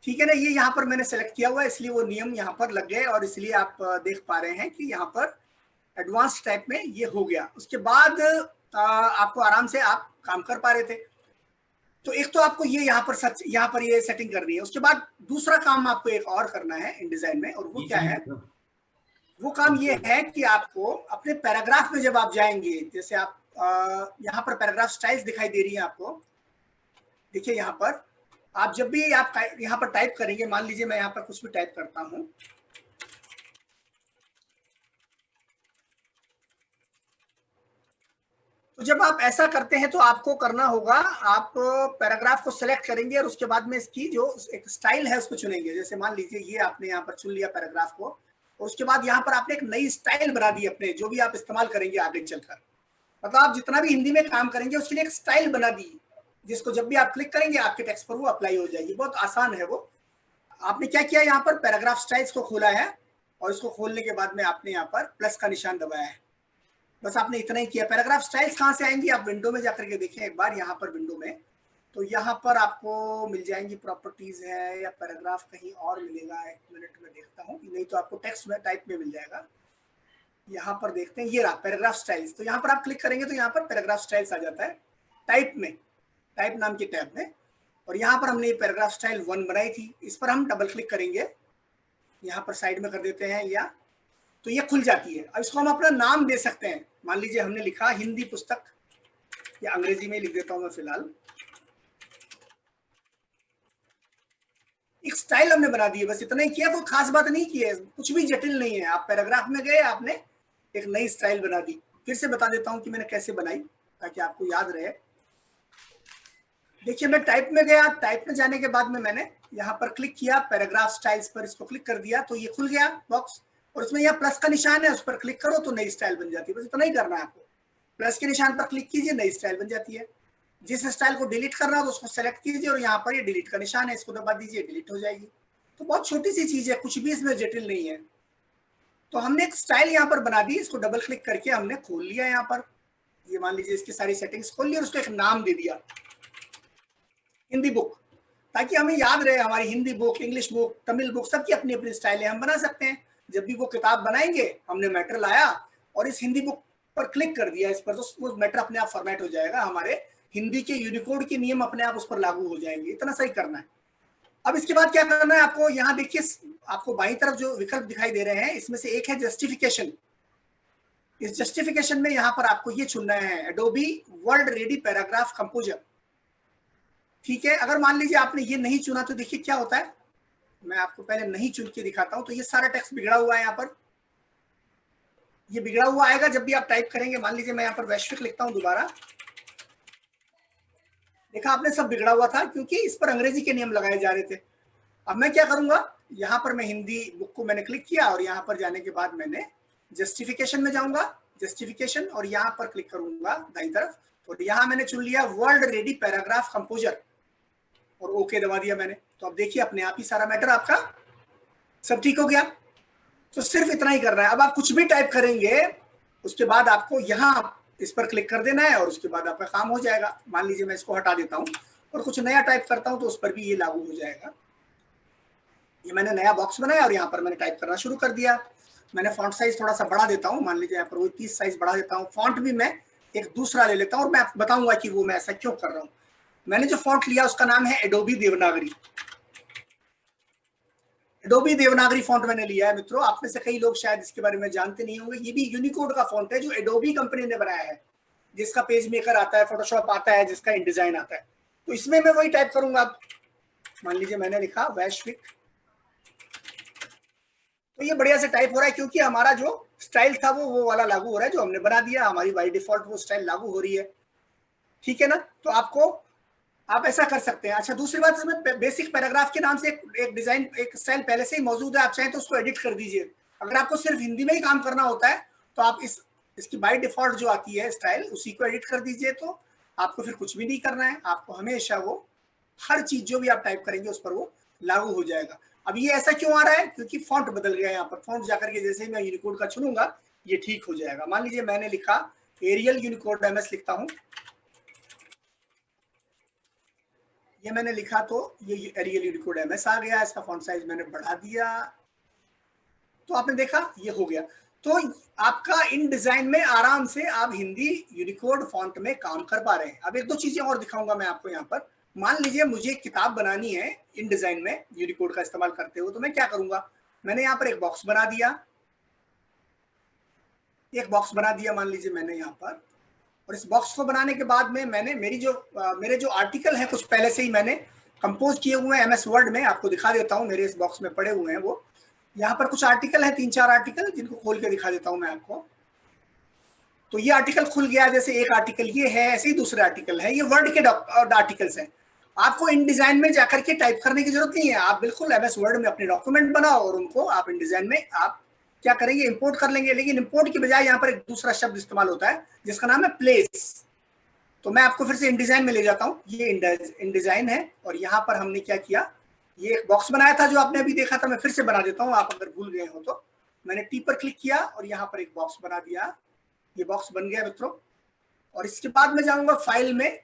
ठीक है ना, ये यहाँ पर मैंने सेलेक्ट किया हुआ है, इसलिए वो नियम यहाँ पर लग गए और इसलिए आप देख पा रहे हैं कि यहाँ पर एडवांस टाइप में ये हो गया। उसके बाद आपको आराम से आप काम कर पा रहे थे। तो एक तो आपको ये यहाँ पर ये सेटिंग करनी है। उसके बाद दूसरा काम आपको एक और करना है InDesign में, और वो क्या है? वो काम ये है कि आपको अपने पैराग्राफ में जब आप जाएंगे, जैसे आप यहाँ पर पैराग्राफ स्टाइल्स दिखाई दे रही है आपको। देखिए यहाँ पर आप जब भी आप यहाँ पर टाइप करेंगे, मान लीजिए मैं यहाँ पर कुछ भी टाइप करता हूँ, तो जब आप ऐसा करते हैं तो आपको करना होगा, आप पैराग्राफ को सिलेक्ट करेंगे और उसके बाद में इसकी जो एक स्टाइल है उसको चुनेंगे। जैसे मान लीजिए ये आपने यहाँ पर चुन लिया पैराग्राफ को, और उसके बाद यहाँ पर आपने एक नई स्टाइल बना दी अपने, जो भी आप इस्तेमाल करेंगे आगे चलकर। मतलब आप जितना भी हिंदी में काम करेंगे उसके लिए एक स्टाइल बना दी, जिसको जब भी आप क्लिक करेंगे आपके टेक्स्ट पर वो अप्लाई हो जाएगी। बहुत आसान है वो। आपने क्या किया, यहाँ पर पैराग्राफ स्टाइल्स को खोला है और इसको खोलने के बाद में आपने यहाँ पर प्लस का निशान दबाया है। बस आपने इतना ही किया। पैराग्राफ स्टाइल्स कहाँ से आएंगी? आप विंडो में जाकर के देखें एक बार, यहाँ पर विंडो में, तो यहाँ पर आपको मिल जाएंगी, प्रॉपर्टीज है या पैराग्राफ कहीं और मिलेगा। एक मिनट में देखता हूँ, नहीं तो आपको टेक्स्ट में टाइप में मिल जाएगा। यहाँ पर देखते हैं, ये रहा पैराग्राफ स्टाइल्स। तो यहाँ पर आप क्लिक करेंगे तो यहाँ पर पैराग्राफ स्टाइल्स आ जाता है टाइप में, टाइप नाम के टैब में। और यहाँ पर हमने पैराग्राफ स्टाइल 1 बनाई थी, इस पर हम डबल क्लिक करेंगे, यहाँ पर साइड में कर देते हैं या, तो ये खुल जाती है। अब इसको हम अपना नाम दे सकते हैं। मान लीजिए हमने लिखा हिंदी पुस्तक, या अंग्रेजी में लिख देता हूं मैं फिलहाल। एक स्टाइल हमने बना दी है, बस इतना ही किया, कोई खास बात नहीं की है, कुछ भी जटिल नहीं है। आप पैराग्राफ में गए, आपने एक नई स्टाइल बना दी। फिर से बता देता हूं कि मैंने कैसे बनाई ताकि आपको याद रहे। देखिए मैं टाइप में गया, टाइप में जाने के बाद में मैंने यहाँ पर क्लिक किया, पैराग्राफ स्टाइल्स पर इसको क्लिक कर दिया तो ये खुल गया बॉक्स, और उसमें यहाँ प्लस का निशान है, उस पर क्लिक करो तो नई स्टाइल बन जाती है। बस इतना ही करना है आपको, प्लस के निशान पर क्लिक कीजिए, नई स्टाइल बन जाती है। जिस स्टाइल को डिलीट करना हो तो उसको सेलेक्ट कीजिए और यहाँ पर ये डिलीट का निशान है, इसको दबा दीजिए, डिलीट हो जाएगी। तो बहुत छोटी सी चीज है, कुछ भी इसमें जटिल नहीं है। तो हमने एक स्टाइल यहाँ पर बना दी, इसको डबल क्लिक करके हमने खोल लिया। यहाँ पर ये मान लीजिए इसकी सारी सेटिंग्स खोल ली और उसको एक नाम दे दिया, हिंदी बुक। ताकि हमें याद रहे। हमारी Hindi book, English book, Tamil book, सबकी अपनी अपनी स्टाइल है, हम बना सकते हैं। जब भी वो किताब बनाएंगे, हमने मैटर लाया और इस हिंदी बुक पर क्लिक कर दिया इस पर, तो वो मैटर अपने आप फॉर्मेट हो जाएगा, हमारे हिंदी के यूनिकोड के नियम अपने आप उस पर लागू हो जाएंगे। इतना सही करना है। अब इसके बाद क्या करना है आपको, यहाँ देखिए आपको बाईं तरफ जो विकल्प दिखाई दे रहे हैं, इसमें से एक है जस्टिफिकेशन। इस जस्टिफिकेशन में यहाँ पर आपको ये चुनना है, Adobe world ready paragraph composer. ठीक है, अगर मान लीजिए आपने ये नहीं चुना तो देखिए क्या होता है। मैं आपको पहले नहीं चुन के दिखाता हूं। तो ये सारा टेक्स्ट बिगड़ा हुआ है, यहाँ पर ये बिगड़ा हुआ आएगा जब भी आप टाइप करेंगे। मान लीजिए मैं यहाँ पर वैश्विक लिखता हूं दोबारा, देखा आपने, सब बिगड़ा हुआ था क्योंकि इस पर अंग्रेजी के नियम लगाए जा रहे थे। अब मैं क्या करूंगा, यहाँ पर मैं हिंदी बुक को मैंने क्लिक किया और यहाँ पर जाने के बाद मैंने जस्टिफिकेशन में जाऊंगा, जस्टिफिकेशन, और यहाँ पर क्लिक करूंगा दाईं तरफ, और यहाँ मैंने चुन लिया वर्ल्ड रेडी पैराग्राफ कंपोजर और ओके दबा दिया मैंने। तो अब देखिए अपने आप ही सारा मैटर आपका सब ठीक हो गया। तो सिर्फ इतना ही करना है। अब आप कुछ भी टाइप करेंगे उसके बाद आपको यहाँ इस पर क्लिक कर देना है और उसके बाद आपका काम हो जाएगा। मान लीजिए मैं इसको हटा देता हूँ और कुछ नया टाइप करता हूँ तो उस पर भी ये लागू हो जाएगा। ये मैंने नया बॉक्स बनाया और यहाँ पर मैंने टाइप करना शुरू कर दिया। मैंने फॉन्ट साइज थोड़ा सा बढ़ा देता हूँ, मान लीजिए यहाँ पर वो 30 साइज बढ़ा देता हूँ। फॉन्ट भी मैं एक दूसरा ले लेता हूँ और मैं आपको बताऊंगा कि वो मैं ऐसा क्यों कर रहा हूँ। मैंने जो फॉन्ट लिया उसका नाम है Adobe Devanagari. Adobe Devanagari font मैंने लिया है मित्रों। आप में से कई लोग शायद इसके बारे में जानते नहीं होंगे। ये भी यूनिकोड का फॉन्ट है जो एडोबी कंपनी ने बनाया है, जिसका पेज मेकर आता है, फोटोशॉप आता है, जिसका इनडिजाइन आता है। तो इसमें मैं वही टाइप करूंगा। मान लीजिए मैंने लिखा वैश्विक, तो ये बढ़िया से टाइप हो रहा है क्योंकि हमारा जो स्टाइल था वो वाला लागू हो रहा है जो हमने बना दिया। हमारी बाय डिफॉल्ट वो स्टाइल लागू हो रही है। ठीक है ना। तो आप ऐसा कर सकते हैं। अच्छा, दूसरी बात, इसमें बेसिक पैराग्राफ के नाम से एक डिजाइन, एक स्टाइल पहले से ही मौजूद है। आप चाहें तो उसको एडिट कर दीजिए। अगर आपको सिर्फ हिंदी में ही काम करना होता है तो आप इसकी बाय डिफॉल्ट जो आती है स्टाइल, उसी को एडिट कर दीजिए। तो आपको फिर कुछ भी नहीं करना है। आपको हमेशा वो हर चीज जो भी आप टाइप करेंगे उस पर वो लागू हो जाएगा। अब ये ऐसा क्यों आ रहा है, क्योंकि फॉन्ट बदल गया है। यहाँ पर फॉन्ट जाकर के जैसे ही मैं यूनिकोड का चुनूंगा ये ठीक हो जाएगा। मान लीजिए मैंने लिखा एरियल यूनिकोड MS लिखता हूं, ये मैंने लिखा तो ये एरियल यूनिकोड MS आ गया। इसका फॉन्ट साइज मैंने बढ़ा दिया तो आपने देखा ये हो गया। तो आपका इन डिजाइन में आराम से आप हिंदी यूनिकोड फॉन्ट में काम कर पा रहे हैं। अब एक दो चीजें और दिखाऊंगा मैं आपको यहाँ पर। मान लीजिए मुझे किताब बनानी है इन डिजाइन में यूनिकोड का इस्तेमाल करते हुए, तो मैं क्या करूंगा, मैंने यहाँ पर एक बॉक्स बना दिया, मान लीजिए मैंने यहाँ पर। और इस बॉक्स को बनाने के बाद में मैंने मेरे जो आर्टिकल हैं कुछ पहले से ही मैंने कंपोज किए हुए हैं MS वर्ड में। आपको दिखा देता हूँ, मेरे इस बॉक्स में पड़े हुए हैं वो। यहाँ पर कुछ आर्टिकल हैं, 3-4 आर्टिकल, जिनको खोल के दिखा देता हूँ मैं आपको। तो ये आर्टिकल खुल गया। जैसे एक आर्टिकल ये है, ऐसे ही दूसरे आर्टिकल है। ये वर्ड के आर्टिकल्स हैं। आपको इन डिजाइन में जाकर के टाइप करने की जरूरत नहीं है। आप बिल्कुल MS वर्ड में अपने डॉक्यूमेंट बनाओ और उनको आप इन डिजाइन में आप क्या करेंगे, इंपोर्ट कर लेंगे। लेकिन इंपोर्ट की बजाय यहाँ पर एक दूसरा शब्द इस्तेमाल होता है जिसका नाम है प्लेस। तो मैं आपको फिर से इन डिजाइन में ले जाता हूँ। ये इन डिजाइन है और यहाँ पर हमने क्या किया, ये एक बॉक्स बनाया था जो आपने अभी देखा था। मैं फिर से बना देता हूँ, आप अगर भूल गए हो तो। मैंने टी पर क्लिक किया और यहाँ पर एक बॉक्स बना दिया। ये बॉक्स बन गया मित्रों। और इसके बाद मैं जाऊंगा फाइल में।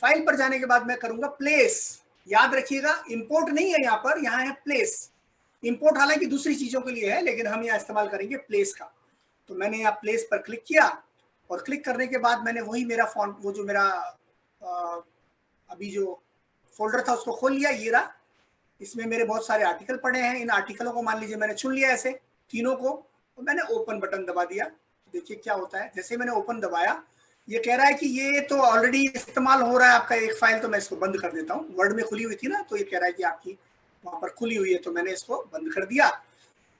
फाइल पर जाने के बाद मैं करूंगा प्लेस। याद रखिएगा इंपोर्ट नहीं है यहाँ पर, यहाँ है प्लेस। इंपोर्ट हालांकि दूसरी चीजों के लिए है, लेकिन हम यहाँ इस्तेमाल करेंगे प्लेस का। तो मैंने यहाँ प्लेस पर क्लिक किया और क्लिक करने के बाद मैंने वही मेरा फॉन्ट, वो जो मेरा अभी जो फोल्डर था उसको खोल लिया। ये रहा, इसमें मेरे बहुत सारे आर्टिकल पड़े हैं। इन आर्टिकलों को मान लीजिए मैंने चुन लिया ऐसे तीनों को, तो मैंने ओपन बटन दबा दिया। देखिए क्या होता है, जैसे मैंने ओपन दबाया ये कह रहा है कि ये तो ऑलरेडी इस्तेमाल हो रहा है आपका एक फाइल। तो मैं इसको बंद कर देता हूँ। वर्ड में खुली हुई थी ना, तो ये कह रहा है कि आपकी वहां पर खुली हुई है, तो मैंने इसको बंद कर दिया।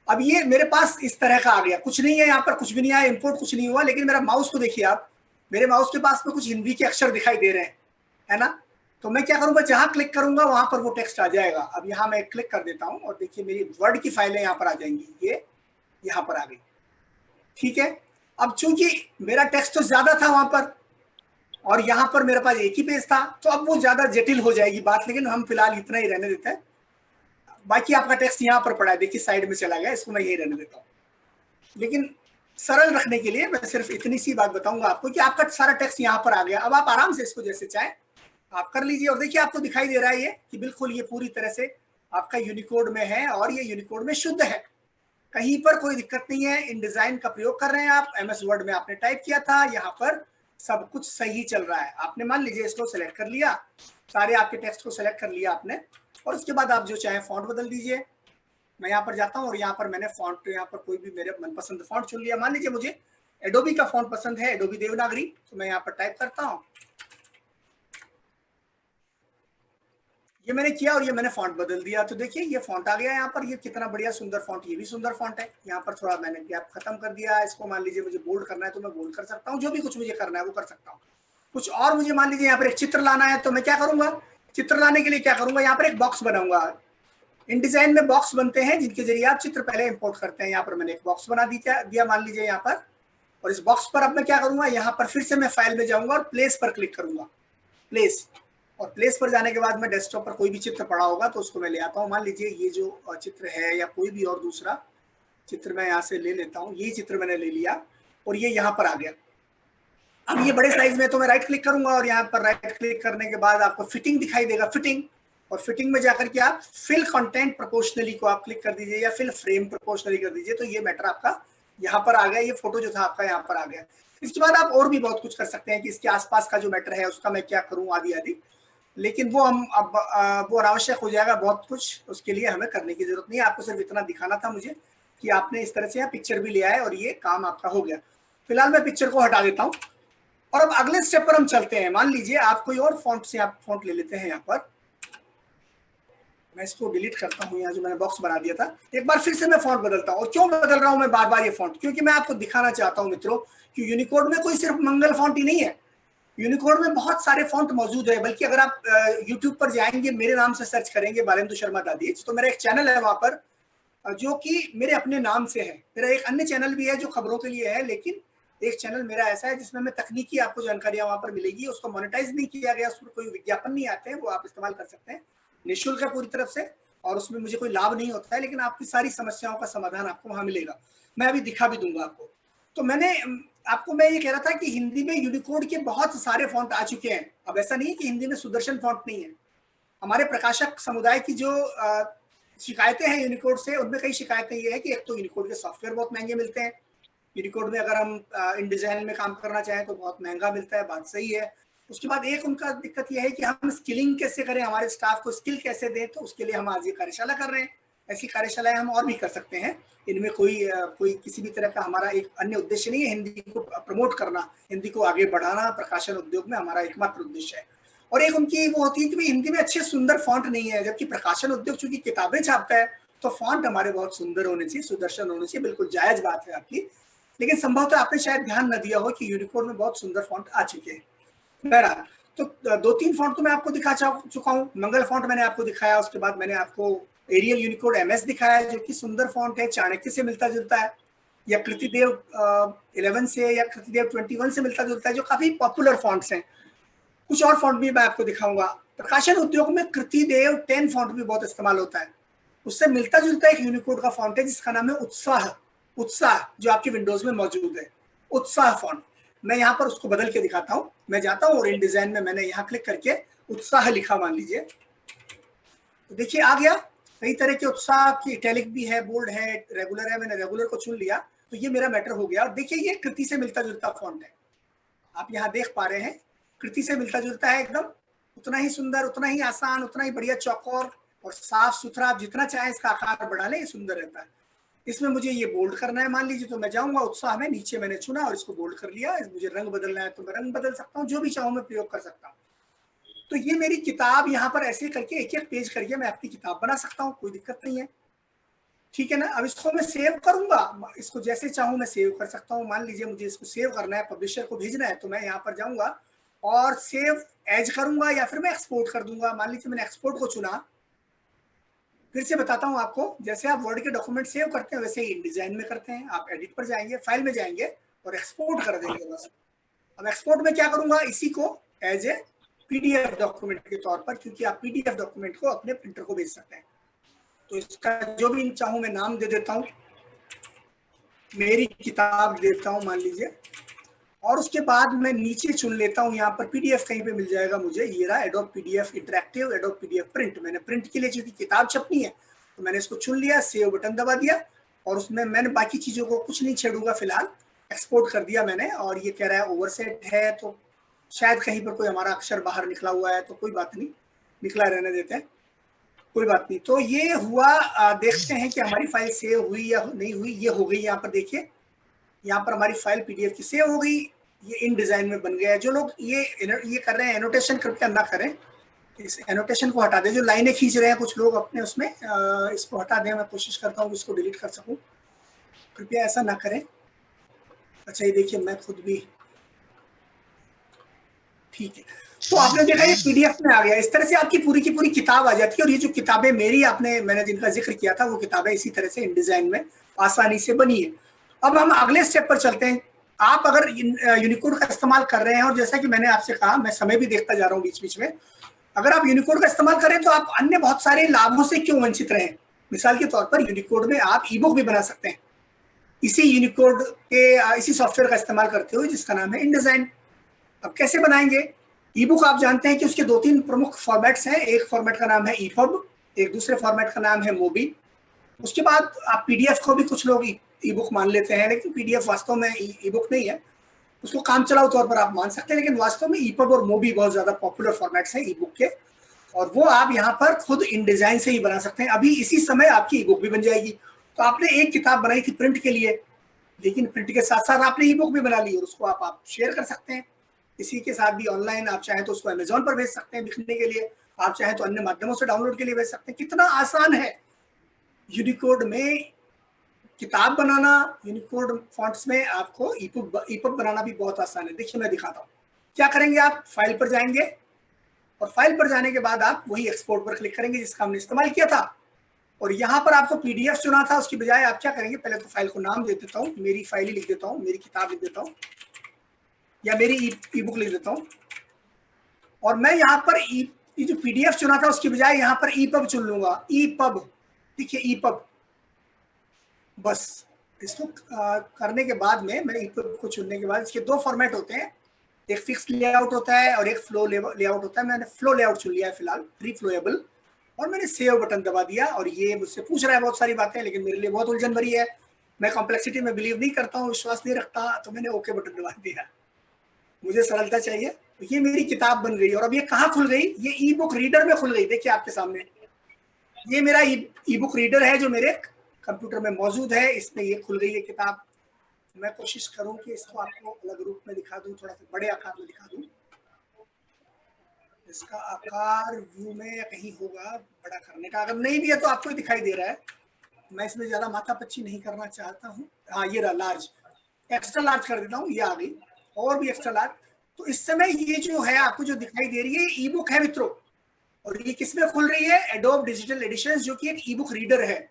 अब ये मेरे पास इस तरह का आ गया। कुछ नहीं है यहाँ पर, कुछ भी नहीं आया, इंपोर्ट कुछ नहीं हुआ। लेकिन मेरा माउस को देखिए आप, मेरे माउस के पास में कुछ हिंदी के अक्षर दिखाई दे रहे हैं, है ना। तो मैं क्या करूंगा, जहां क्लिक करूंगा वहां पर वो टेक्स्ट आ जाएगा। अब यहाँ मैं क्लिक कर देता हूँ और देखिए मेरी वर्ड की फाइलें यहाँ पर आ जाएंगी। ये यहाँ पर आ गई, ठीक है। अब चूंकि मेरा टेक्स्ट तो ज्यादा था वहां पर और यहाँ पर मेरे पास एक ही पेज था, तो अब वो ज्यादा जटिल हो जाएगी बात। लेकिन हम फिलहाल इतना ही रहने देते हैं। बाकी आपका टेक्स्ट यहाँ पर पड़ा है, देखिए साइड में चला गया, इसको मैं यही रहने देता हूँ। लेकिन सरल रखने के लिए मैं सिर्फ इतनी सी बात बताऊंगा आपको कि आपका सारा टेक्स्ट यहाँ पर आ गया। अब आप आराम से इसको जैसे चाहें आप कर लीजिए। और देखिए आपको दिखाई दे रहा है ये कि बिल्कुल ये पूरी तरह से आपका यूनिकोड में है और ये यूनिकोड में शुद्ध है, कहीं पर कोई दिक्कत नहीं है। इन डिजाइन का प्रयोग कर रहे हैं आप, MS वर्ड में आपने टाइप किया था, यहाँ पर सब कुछ सही चल रहा है। आपने मान लीजिए इसको सेलेक्ट कर लिया, सारे आपके टेक्स्ट को सेलेक्ट कर लिया आपने, और उसके बाद आप जो चाहे फॉन्ट बदल दीजिए। मैं यहाँ पर जाता हूँ और यहाँ पर मैंने फॉन्ट, यहाँ पर कोई भी मेरे मनपसंद फॉन्ट चुन लिया। मान लीजिए मुझे एडोबी का फॉन्ट पसंद है, एडोबी देवनागरी, तो मैं यहाँ पर टाइप करता हूँ, ये मैंने किया और ये मैंने फॉन्ट बदल दिया। तो देखिए ये फॉन्ट आ गया यहाँ पर, ये कितना बढ़िया सुंदर फॉन्ट, ये भी सुंदर फॉन्ट है। यहाँ पर थोड़ा मैंने गैप खत्म कर दिया, इसको मान लीजिए मुझे बोल्ड करना है तो मैं बोल्ड कर सकता हूँ, जो भी कुछ मुझे करना है वो कर सकता हूँ। कुछ और मुझे मान लीजिए यहाँ पर एक चित्र लाना है तो मैं क्या करूंगा, चित्र लाने के लिए क्या करूंगा, यहाँ पर एक बॉक्स बनाऊंगा। इन डिजाइन में बॉक्स बनते हैं जिनके जरिए आप चित्र पहले इंपोर्ट करते हैं। यहाँ पर मैंने एक बॉक्स बना दिया मान लीजिए यहाँ पर, और इस बॉक्स पर अब मैं क्या करूंगा, यहाँ पर फिर से मैं फाइल में जाऊंगा और प्लेस पर क्लिक करूंगा, प्लेस। और प्लेस पर जाने के बाद मैं डेस्कटॉप पर कोई भी चित्र पड़ा होगा तो उसको मैं ले आता हूँ। मान लीजिए ये जो चित्र है या कोई भी और दूसरा चित्र मैं यहाँ से ले लेता हूँ, ये चित्र मैंने ले लिया और ये यहाँ पर आ गया। अब ये बड़े साइज में, तो मैं राइट क्लिक करूंगा और यहाँ पर राइट क्लिक करने के बाद आपको फिटिंग दिखाई देगा, फिटिंग, और फिटिंग में जाकर के आप फिल कंटेंट प्रोपोर्शनली को आप क्लिक कर दीजिए या फिल फ्रेम प्रोपोर्शनली कर दीजिए, तो ये मैटर आपका यहाँ पर आ गया, ये फोटो जो था आपका यहाँ पर आ गया। इसके बाद आप और भी बहुत कुछ कर सकते हैं कि इसके आसपास का जो मैटर है उसका मैं क्या करूँ, आदि आदि, लेकिन वो हम अब वो अनावश्यक हो जाएगा बहुत कुछ, उसके लिए हमें करने की जरूरत नहीं है। आपको सिर्फ इतना दिखाना था मुझे कि आपने इस तरह से यहाँ पिक्चर भी लिया है और ये काम आपका हो गया। फिलहाल मैं पिक्चर को हटा देता हूँ और अब अगले स्टेप पर हम चलते हैं। मान लीजिए आप कोई और फॉन्ट से आप फॉन्ट ले लेते हैं, यहाँ पर मैं इसको डिलीट करता हूँ, यहाँ जो मैंने बॉक्स बना दिया था, एक बार फिर से मैं फॉन्ट बदलता हूँ। और क्यों बदल रहा हूँ मैं बार बार ये फॉन्ट, क्योंकि मैं आपको दिखाना चाहता हूँ मित्रों कि यूनिकोड में कोई सिर्फ मंगल फॉन्ट ही नहीं है, यूनिकोड में बहुत सारे फॉन्ट मौजूद है। बल्कि अगर आप यूट्यूब पर जाएंगे, मेरे नाम से सर्च करेंगे बालेंदु शर्मा दादीज, तो मेरा एक चैनल है वहां पर जो कि मेरे अपने नाम से है। मेरा एक अन्य चैनल भी है जो खबरों के लिए है, लेकिन एक चैनल मेरा ऐसा है जिसमें मैं तकनीकी आपको जानकारियां वहां पर मिलेगी। उसको मोनेटाइज नहीं किया गया, उसमें कोई विज्ञापन नहीं आते हैं, वो आप इस्तेमाल कर सकते हैं, निःशुल्क है पूरी तरफ से, और उसमें मुझे कोई लाभ नहीं होता है, लेकिन आपकी सारी समस्याओं का समाधान आपको वहां मिलेगा। मैं अभी दिखा भी दूंगा आपको। तो मैंने आपको मैं ये कह रहा था कि हिंदी में यूनिकोड के बहुत सारे फॉन्ट आ चुके हैं। अब ऐसा नहीं है कि हिंदी में सुदर्शन फॉन्ट नहीं है। हमारे प्रकाशक समुदाय की जो शिकायतें हैं यूनिकोड से, उनमें कई शिकायतें ये है कि एक तो यूनिकोड के सॉफ्टवेयर बहुत महंगे मिलते हैं, यूनिकोड में अगर हम इन डिजाइन में काम करना चाहें तो बहुत महंगा मिलता है, बात सही है। उसके बाद एक उनका दिक्कत यह है कि हम स्किलिंग कैसे करें, हमारे स्टाफ को स्किल कैसे दें, तो उसके लिए हम आज ये कार्यशाला कर रहे हैं। ऐसी कार्यशालाएं हम और भी कर सकते हैं, इनमें कोई किसी भी तरह का हमारा एक अन्य उद्देश्य नहीं है। हिंदी को प्रमोट करना, हिंदी को आगे बढ़ाना प्रकाशन उद्योग में हमारा एकमात्र उद्देश्य है। और एक उनकी वो होती है कि हिंदी में अच्छे सुंदर फॉन्ट नहीं है, जबकि प्रकाशन उद्योग चूंकि किताबें छापता है तो फॉन्ट हमारे बहुत सुंदर होने चाहिए, सुदर्शन होने चाहिए। बिल्कुल जायज बात है आपकी, लेकिन संभवतः आपने शायद ध्यान न दिया हो कि यूनिकोड में बहुत सुंदर फॉन्ट आ चुके हैं। बहरहाल, तो 2-3 फॉन्ट तो मैं आपको दिखा चुका हूँ। मंगल फॉन्ट मैंने आपको दिखाया, उसके बाद मैंने आपको एरियल यूनिकोड MS दिखाया जो कि सुंदर फॉन्ट है, चाणक्य से मिलता जुलता है, या कृतिदेव 11 से या कृतिदेव 21 से मिलता जुलता है, जो काफी पॉपुलर फॉन्ट्स हैं। कुछ और फॉन्ट भी मैं आपको दिखाऊंगा। प्रकाशन उद्योग में कृतिदेव 10 फॉन्ट भी बहुत इस्तेमाल होता है। उससे मिलता जुलता एक यूनिकोड का फॉन्ट है जिसका नाम है उत्साह, उत्साह, जो आपकी विंडोज में मौजूद है, उत्साह फॉन्ट। मैं यहाँ पर उसको बदल के दिखाता हूँ। मैं जाता हूँ और इन डिजाइन में मैंने यहाँ क्लिक करके उत्साह लिखा, मान लीजिए, तो देखिए आ गया। कई तरह के उत्साह की इटैलिक भी है, बोल्ड है, रेगुलर है। मैंने रेगुलर को चुन लिया तो ये मेरा मैटर हो गया। और देखिए ये कृति से मिलता जुलता फॉन्ट है, आप यहाँ देख पा रहे हैं, कृति से मिलता जुलता है एकदम, उतना ही सुंदर, उतना ही आसान, उतना ही बढ़िया चौकोर और साफ सुथरा। आप जितना चाहे इसका आकार बढ़ा लें, ये सुंदर रहता है। इसमें मुझे ये बोल्ड करना है मान लीजिए, तो मैं जाऊंगा उत्साह में, नीचे मैंने चुना और इसको बोल्ड कर लिया। मुझे रंग बदलना है तो मैं रंग बदल सकता हूँ, जो भी चाहूँ मैं प्रयोग कर सकता हूँ। तो ये मेरी किताब, यहाँ पर ऐसे करके एक एक पेज करके मैं अपनी किताब बना सकता हूँ, कोई दिक्कत नहीं है, ठीक है ना। अब इसको मैं सेव करूंगा, इसको जैसे चाहूँ मैं सेव कर सकता हूँ। मान लीजिए मुझे इसको सेव करना है, पब्लिशर को भेजना है, तो मैं यहाँ पर जाऊंगा और सेव एज करूंगा या फिर मैं एक्सपोर्ट कर दूंगा। मान लीजिए मैंने एक्सपोर्ट को चुना। फिर से बताता हूँ आपको, जैसे आप वर्ड के डॉक्यूमेंट सेव करते हैं वैसे ही डिजाइन में करते हैं। आप एडिट पर जाएंगे, फाइल में जाएंगे और एक्सपोर्ट कर देंगे बस। अब एक्सपोर्ट में क्या करूंगा, इसी को एज ए PDF डॉक्यूमेंट के तौर पर, क्योंकि आप PDF डॉक्यूमेंट को अपने प्रिंटर को भेज सकते हैं। तो इसका जो भी चाहूँ मैं नाम दे देता हूँ, मेरी किताब देता हूँ मान लीजिए, और उसके बाद मैं नीचे चुन लेता हूँ, यहाँ पर पीडीएफ कहीं पे मिल जाएगा मुझे, ये रहा adobe PDF interactive, adobe PDF print. मैंने प्रिंट के लिए चूंकि किताब छपनी है तो मैंने इसको चुन लिया, सेव बटन दबा दिया और उसमें मैंने बाकी चीजों को कुछ नहीं छेड़ूंगा फिलहाल, एक्सपोर्ट कर दिया मैंने। और ये कह रहा है ओवरसेट है, तो शायद कहीं पर कोई हमारा अक्षर बाहर निकला हुआ है, तो कोई बात नहीं, निकला रहने देते हैं, कोई बात नहीं। तो ये हुआ, देखते हैं कि हमारी फाइल सेव हुई या नहीं हुई। ये हो गई, यहाँ पर देखिए, यहाँ पर हमारी फाइल पीडीएफ की सेव हो गई, ये इन डिजाइन में बन गया है। जो लोग ये कर रहे हैं एनोटेशन कृपया ना करें, इस एनोटेशन को हटा दें। जो लाइनें खींच रहे हैं कुछ लोग अपने उसमें, इसको हटा दें। मैं कोशिश करता हूँ इसको डिलीट कर सकूँ, कृपया ऐसा ना करें। अच्छा ये देखिए, मैं खुद भी, ठीक है। तो आपने देखा ये पीडीएफ में आ गया। इस तरह से आपकी पूरी की पूरी किताब आ जाती है। और ये जो किताबें मेरी मैंने जिनका जिक्र किया था, वो किताबें इसी तरह से इन डिजाइन में आसानी से बनी है। अब हम अगले स्टेप पर चलते हैं। आप अगर यूनिकोड का इस्तेमाल कर रहे हैं, और जैसा कि मैंने आपसे कहा, मैं समय भी देखता जा रहा हूँ बीच बीच में, अगर आप यूनिकोड का इस्तेमाल करें तो आप अन्य बहुत सारे लाभों से क्यों वंचित रहे। मिसाल के तौर पर यूनिकोड में आप ई बुक भी बना सकते हैं इसी यूनिकोड के, इसी सॉफ्टवेयर का इस्तेमाल करते हुए, जिसका नाम है इनडिजाइन। अब कैसे बनाएंगे ई बुक? आप जानते हैं कि उसके 2-3 प्रमुख फॉर्मेट्स हैं। एक फॉर्मेट का नाम है ईपब, एक दूसरे फॉर्मेट का नाम है मोबी। उसके बाद आप पीडीएफ को भी कुछ लोग ई बुक मान लेते हैं, लेकिन पीडीएफ वास्तव में ई बुक नहीं है, उसको काम चलाऊ तौर पर आप मान सकते हैं। लेकिन वास्तव में ईपब और मोबी बहुत ज्यादा पॉपुलर फॉर्मेट्स हैं ई बुक के, और वो आप यहाँ पर खुद इन डिजाइन से ही बना सकते हैं। अभी इसी समय आपकी ई बुक भी बन जाएगी। तो आपने एक किताब बनाई थी प्रिंट के लिए, लेकिन प्रिंट के साथ साथ आपने ई बुक भी बना ली, और उसको आप शेयर कर सकते हैं इसी के साथ भी ऑनलाइन। आप चाहें तो उसको अमेजोन पर भेज सकते हैं बिकने के लिए, आप चाहें तो अन्य माध्यमों से डाउनलोड के लिए भेज सकते हैं। कितना आसान है यूनिकोड में किताब बनाना। यूनिकोड फॉन्ट्स में आपको ईपब बनाना भी बहुत आसान है। देखिए मैं दिखाता हूँ। क्या करेंगे, आप फाइल पर जाएंगे, और फाइल पर जाने के बाद आप वही एक्सपोर्ट पर क्लिक करेंगे जिसका हमने इस्तेमाल किया था। और यहाँ पर आपको पीडीएफ चुना था, उसकी बजाय आप क्या करेंगे, पहले तो फाइल को नाम दे देता हूँ, मेरी फाइल ही लिख देता हूँ, मेरी किताब लिख देता हूँ, या मेरी ई बुक लिख देता हूँ। और मैं यहाँ पर ये जो पीडीएफ चुना था उसकी बजाय यहाँ पर ईपब चुन लूंगा। ईपब, देखिए ईपब। बस इसको करने के बाद में, मैं ईपब को चुनने के बाद, इसके 2 फॉर्मेट होते हैं, एक फिक्स लेआउट होता है और एक फ्लो लेआउट होता है। मैंने फ्लो लेआउट चुन लिया है फिलहाल, फ्री फ्लोएबल, और मैंने सेव बटन दबा दिया। और ये मुझसे पूछ रहा है बहुत सारी बातें, लेकिन मेरे लिए बहुत उलझन भरी है, मैं कॉम्प्लेक्सिटी में बिलीव नहीं करता हूँ, विश्वास नहीं रखता, तो मैंने ओके बटन दबा दिया। मुझे सरलता चाहिए। तो ये मेरी किताब बन गई। और अब ये कहाँ खुल गई, ये ई बुक रीडर में खुल गई। देखिए आपके सामने ये मेरा ई बुक रीडर है जो मेरे कंप्यूटर में मौजूद है, इसमें ये खुल गई है किताब। मैं कोशिश करूं कि इसको आपको अलग रूप में दिखा दूं, थोड़ा सा बड़े आकार में दिखा दूं। इसका आकार व्यू में कहीं होगा बड़ा करने का, अगर नहीं भी है तो आपको दिखाई दे रहा है। मैं इसमें ज्यादा माथापच्ची नहीं करना चाहता हूँ। हाँ ये रहा लार्ज, एक्स्ट्रा लार्ज कर देता हूँ, ये आ गई, और भी एक्स्ट्रा लार्ज। तो इस समय ये जो है आपको जो दिखाई दे रही है ई बुक है मित्रों, और ये किसमें खुल रही है, एडोब डिजिटल एडिशंस, जो कि एक ई बुक रीडर है,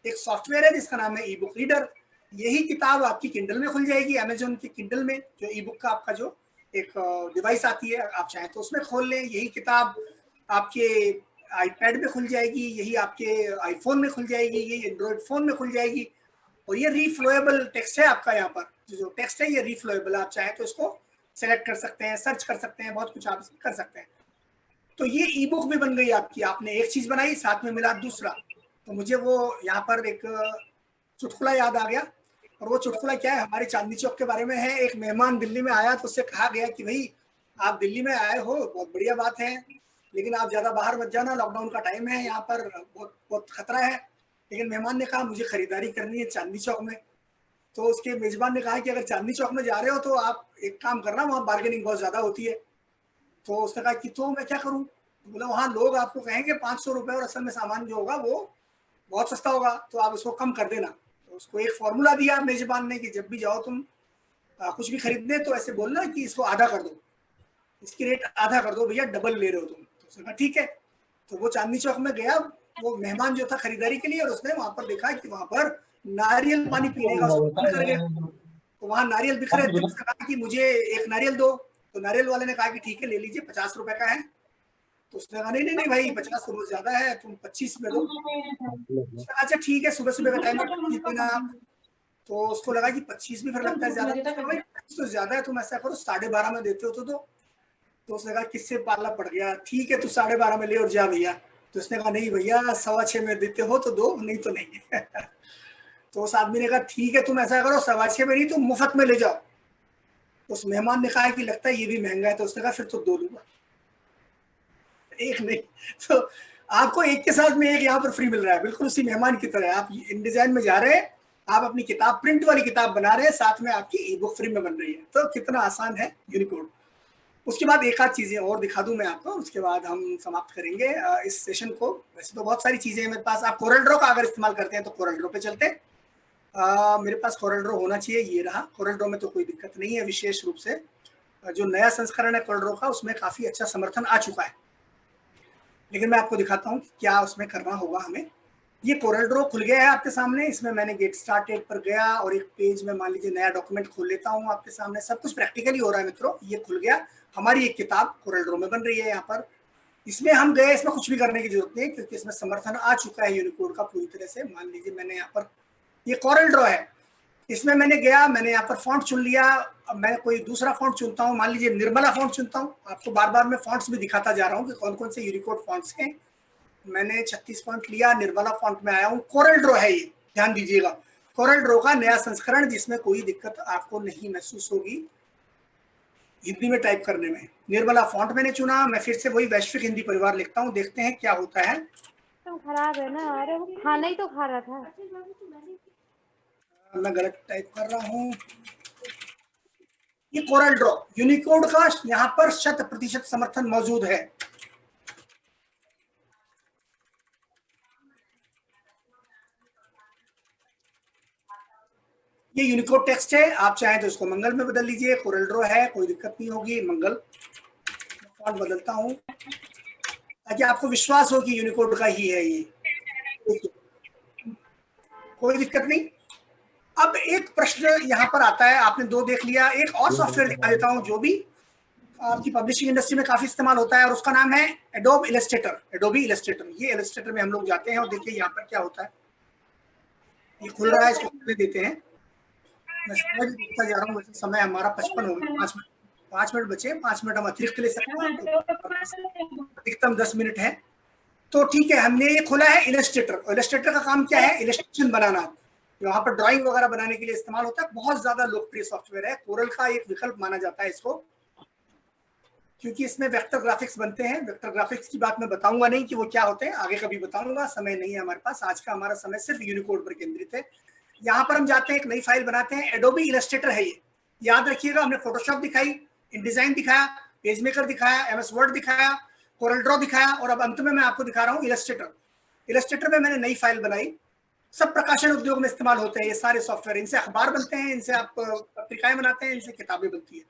एक सॉफ्टवेयर है जिसका नाम है ई बुक रीडर। यही किताब आपकी किंडल में खुल जाएगी, अमेजोन की किंडल में, जो ई बुक का आपका जो एक डिवाइस आती है, आप चाहें तो उसमें खोल लें। यही किताब आपके आईपैड में खुल जाएगी, यही आपके आईफोन में खुल जाएगी, यही एंड्रॉइड फोन में खुल जाएगी। और ये रीफ्लोएबल टेक्स्ट है आपका, यहाँ पर जो टेक्स्ट है ये रीफ्लोएबल, आप चाहें तो इसको सेलेक्ट कर सकते हैं, सर्च कर सकते हैं, बहुत कुछ आप कर सकते हैं। तो ये ई बुक भी बन गई आपकी। आपने एक चीज बनाई, साथ में मिला दूसरा। तो मुझे वो यहाँ पर एक चुटकुला याद आ गया, और वो चुटकुला क्या है, हमारे चांदनी चौक के बारे में है। एक मेहमान दिल्ली में आया तो उससे कहा गया कि भाई आप दिल्ली में आए हो, बहुत बढ़िया बात है, लेकिन आप ज्यादा बाहर मत जाना, लॉकडाउन का टाइम है, यहाँ पर बहुत खतरा है। लेकिन मेहमान ने कहा मुझे खरीदारी करनी है चांदनी चौक में। तो उसके मेजबान ने कहा कि अगर चांदनी चौक में जा रहे हो तो आप एक काम करना, वहाँ बार्गेनिंग बहुत ज्यादा होती है। तो उसने कहा कि तो मैं क्या करूँ, बोला वहाँ लोग आपको कहेंगे 500 रुपये, और असल में सामान जो होगा वो बहुत सस्ता होगा, तो आप उसको कम कर देना। तो उसको एक फॉर्मूला दिया मेजबान ने कि जब भी जाओ तुम कुछ भी खरीदने, तो ऐसे बोलना कि इसको आधा कर दो, इसकी रेट आधा कर दो भैया, डबल ले रहे हो तुम। तो उसने कहा ठीक है। तो वो चांदनी चौक में गया, वो मेहमान जो था खरीदारी के लिए, और उसने वहां पर देखा कि वहां पर नारियल पानी पीने का मन कर गया। तो वहां नारियल बिक रहे थे, उसने कहा कि मुझे एक नारियल दो। तो नारियल वाले ने कहा कि ठीक है ले लीजिए, 50 रुपए का है। तो उसने कहा नहीं नहीं भाई 50 रुपये ज्यादा है, तुम 25 में दो। अच्छा ठीक है, सुबह सुबह का टाइम है, तो उसको लगा कि 25 भी फिर लगता है ज्यादा, तो ज्यादा है, तुम ऐसा करो 12:30 में देते हो तो उसने कहा किससे पाला पड़ गया, ठीक है तू 12:30 में ले और जा भैया। तो उसने कहा नहीं भैया 6:15 में देते हो तो दो, नहीं तो नहीं। तो उस आदमी ने कहा ठीक है तुम ऐसा करो 6:15 में नहीं तो मुफ्त में ले जाओ। उस मेहमान ने कहा कि लगता है ये भी महंगा है, तो उसने कहा फिर तो 2 दूंगा, एक नहीं। तो आपको एक के साथ में एक यहाँ पर फ्री मिल रहा है, बिल्कुल उसी मेहमान की तरह। आप InDesign में जा रहे हैं, आप अपनी किताब प्रिंट वाली किताब बना रहे हैं, साथ में आपकी ई बुक फ्री में बन रही है। तो कितना आसान है यूनिकोड। उसके बाद एक आध चीजें और दिखा दूं मैं आपको, उसके बाद हम समाप्त करेंगे इस सेशन को। वैसे तो बहुत सारी चीजें हैं मेरे पास। आप कोरल ड्रॉ का अगर इस्तेमाल करते हैं तो कोरल ड्रॉ पे चलते हैं। मेरे पास कोरल ड्रॉ होना चाहिए, ये रहा। कोरल ड्रॉ में तो कोई दिक्कत नहीं है, विशेष रूप से जो नया संस्करण है कोरल ड्रॉ का उसमें काफी अच्छा समर्थन आ चुका है। लेकिन मैं आपको दिखाता हूँ क्या उसमें करना होगा हमें। ये कोरल ड्रॉ खुल गया है आपके सामने। इसमें मैंने गेट स्टार्टेड पर गया और एक पेज में मान लीजिए नया डॉक्यूमेंट खोल लेता हूँ आपके सामने। सब कुछ प्रैक्टिकली हो रहा है मित्रों। ये खुल गया, हमारी एक किताब कोरल ड्रॉ में बन रही है यहाँ पर। इसमें हम गए, इसमें कुछ भी करने की जरूरत नहीं क्योंकि इसमें समर्थन आ चुका है यूनिकोड का पूरी तरह से। मान लीजिए मैंने यहाँ पर, ये कोरल ड्रॉ है, इसमें मैंने गया, मैंने यहाँ पर फॉन्ट चुन लिया। अब मैं कोई दूसरा फॉन्ट चुनता हूँ, मान लीजिए निर्मला फॉन्ट चुनता हूँ। आपको बार बार मैं फॉन्ट्स भी दिखाता जा रहा हूँ कि कौन कौन से यूनिकोड फॉन्ट्स हैं। मैंने 36 फॉन्ट लिया, निर्मला फॉन्ट में आया हूँ। कोरल ड्रॉ है ये, ध्यान दीजिएगा, कोरल ड्रॉ का नया संस्करण जिसमें कोई दिक्कत आपको नहीं महसूस होगी हिंदी में टाइप करने में। निर्मला फॉन्ट मैंने चुना। मैं फिर से वही वैश्विक हिंदी परिवार लिखता हूँ, देखते हैं क्या होता है। तो खराब है ना, अरे वो खाना ही तो खा रहा था। मैं गलत टाइप कर रहा हूँ। ये कोरल ड्रॉ यूनिकोड का यहाँ पर 100% समर्थन मौजूद है। ये यूनिकोड टेक्स्ट है, आप चाहें तो इसको मंगल में बदल लीजिए। कोरल ड्रॉ है, कोई दिक्कत नहीं होगी। मंगल फॉन्ट बदलता हूँ ताकि आपको विश्वास हो कि यूनिकोड का ही है ये। कोई दिक्कत नहीं। अब एक प्रश्न यहाँ पर आता है, आपने 2 देख लिया, एक और सॉफ्टवेयर दिखा देता हूँ जो भी आपकी पब्लिशिंग इंडस्ट्री में काफी इस्तेमाल होता है और उसका नाम है एडोब इलस्ट्रेटर। एडोबी इलस्ट्रेटर, ये इलस्ट्रेटर में हम लोग जाते हैं और देखिए यहाँ पर क्या होता है। ये खुल रहा है, इसको खुलने देते हैं। मैं समय भी देखता जा रहा हूँ, वैसे समय हमारा 55 हो गया, 5 मिनट बचे। 5 मिनट हम अतिरिक्त ले सकते हैं, अधिकतम 10 मिनट है। तो ठीक है, हमने ये खोला है इलस्ट्रेटर। इलस्ट्रेटर का काम क्या है? इलस्ट्रेशन बनाना, यहाँ पर ड्राइंग वगैरह बनाने के लिए इस्तेमाल होता है। बहुत ज्यादा लोकप्रिय सॉफ्टवेयर है, कोरल का एक विकल्प माना जाता है इसको, क्योंकि इसमें वेक्टर ग्राफिक्स बनते हैं। वेक्टर ग्राफिक्स की बात मैं बताऊंगा नहीं कि वो क्या होते हैं, आगे कभी बताऊंगा, समय नहीं है हमारे पास। आज का हमारा समय सिर्फ यूनिकोड पर केंद्रित है। यहाँ पर हम जाते हैं, एक नई फाइल बनाते हैं। एडोबी इलस्ट्रेटर है ये, याद रखिएगा। हमने फोटोशॉप दिखाई, InDesign दिखाया, पेज मेकर दिखाया, MS वर्ड दिखाया, कोरल ड्रॉ दिखाया और अब अंत में मैं आपको दिखा रहा हूँ इलस्ट्रेटर। इलस्ट्रेटर में मैंने नई फाइल बनाई। सब प्रकाशन उद्योग में इस्तेमाल होते हैं ये सारे सॉफ्टवेयर। इनसे अखबार बनते हैं, इनसे आप पत्रिकाएं बनाते हैं, इनसे किताबें बनती है।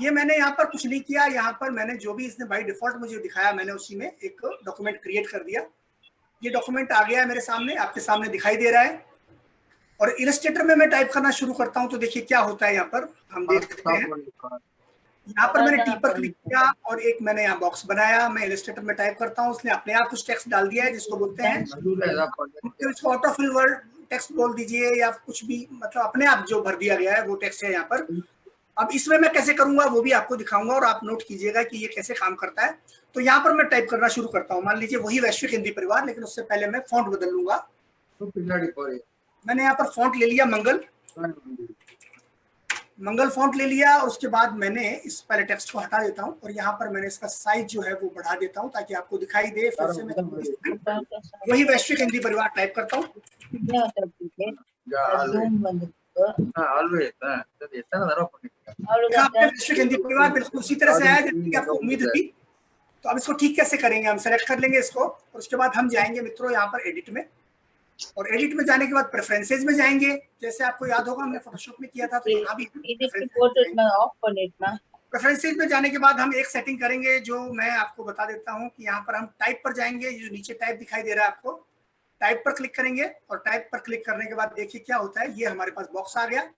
ये मैंने यहाँ पर कुछ नहीं किया, यहाँ पर मैंने जो भी इसने बाय डिफॉल्ट मुझे दिखाया, मैंने उसी में एक डॉक्यूमेंट क्रिएट कर दिया। ये डॉक्यूमेंट आ गया है मेरे सामने, आपके सामने दिखाई दे रहा है। और इलस्ट्रेटर में मैं टाइप करना शुरू करता हूँ तो देखिए क्या होता है। यहाँ पर हम देखते हैं, यहाँ पर मैंने टी पर क्लिक किया और एक मैंने यहाँ बॉक्स बनाया। मैं इलस्ट्रेटर में टाइप करता हूँ, उसने अपने आप कुछ टेक्स्ट डाल दिया है जिसको बोलते हैं, इसको ऑटो फिल वर्ड टेक्स्ट बोल दीजिए या कुछ भी, मतलब अपने आप जो भर दिया गया है वो टेक्स्ट है यहाँ पर। अब इसमें मैं कैसे करूंगा वो भी आपको दिखाऊंगा और आप नोट कीजिएगा कि ये कैसे काम करता है। तो यहाँ पर मैं टाइप करना शुरू करता हूँ, मान लीजिए वही वैश्विक हिंदी परिवार, लेकिन उससे पहले मैं फॉन्ट बदल लूंगा। मैंने यहाँ पर फॉन्ट ले लिया मंगल फॉन्ट ले लिया और उसके बाद मैंने इस पहले टेक्स्ट को हटा देता हूँ और यहाँ पर मैंने इसका साइज जो है वो बढ़ा देता हूँ ताकि आपको दिखाई दे। फिर से मैं वही वैश्विक हिंदी परिवार टाइप करता हूँ। वैश्विक हिंदी परिवार बिल्कुल उसी तरह से आया जैसे कि आपको उम्मीद थी। तो अब इसको ठीक कैसे करेंगे, हम सेलेक्ट कर लेंगे इसको और उसके बाद हम जाएंगे मित्रों यहाँ पर एडिट में, और एडिट में जाने के बाद प्रेफरेंसेस में जाएंगे। जैसे आपको याद होगा हमने फोटोशॉप में किया था, तो यहाँ भी प्रेफरेंसेस में जाने के बाद हम एक सेटिंग करेंगे जो मैं आपको बता देता हूँ कि यहाँ पर हम टाइप पर जाएंगे। जो नीचे टाइप दिखाई दे रहा है आपको, टाइप पर क्लिक करेंगे और टाइप पर क्लिक करने के बाद देखिए क्या होता है। ये हमारे पास बॉक्स आ गया।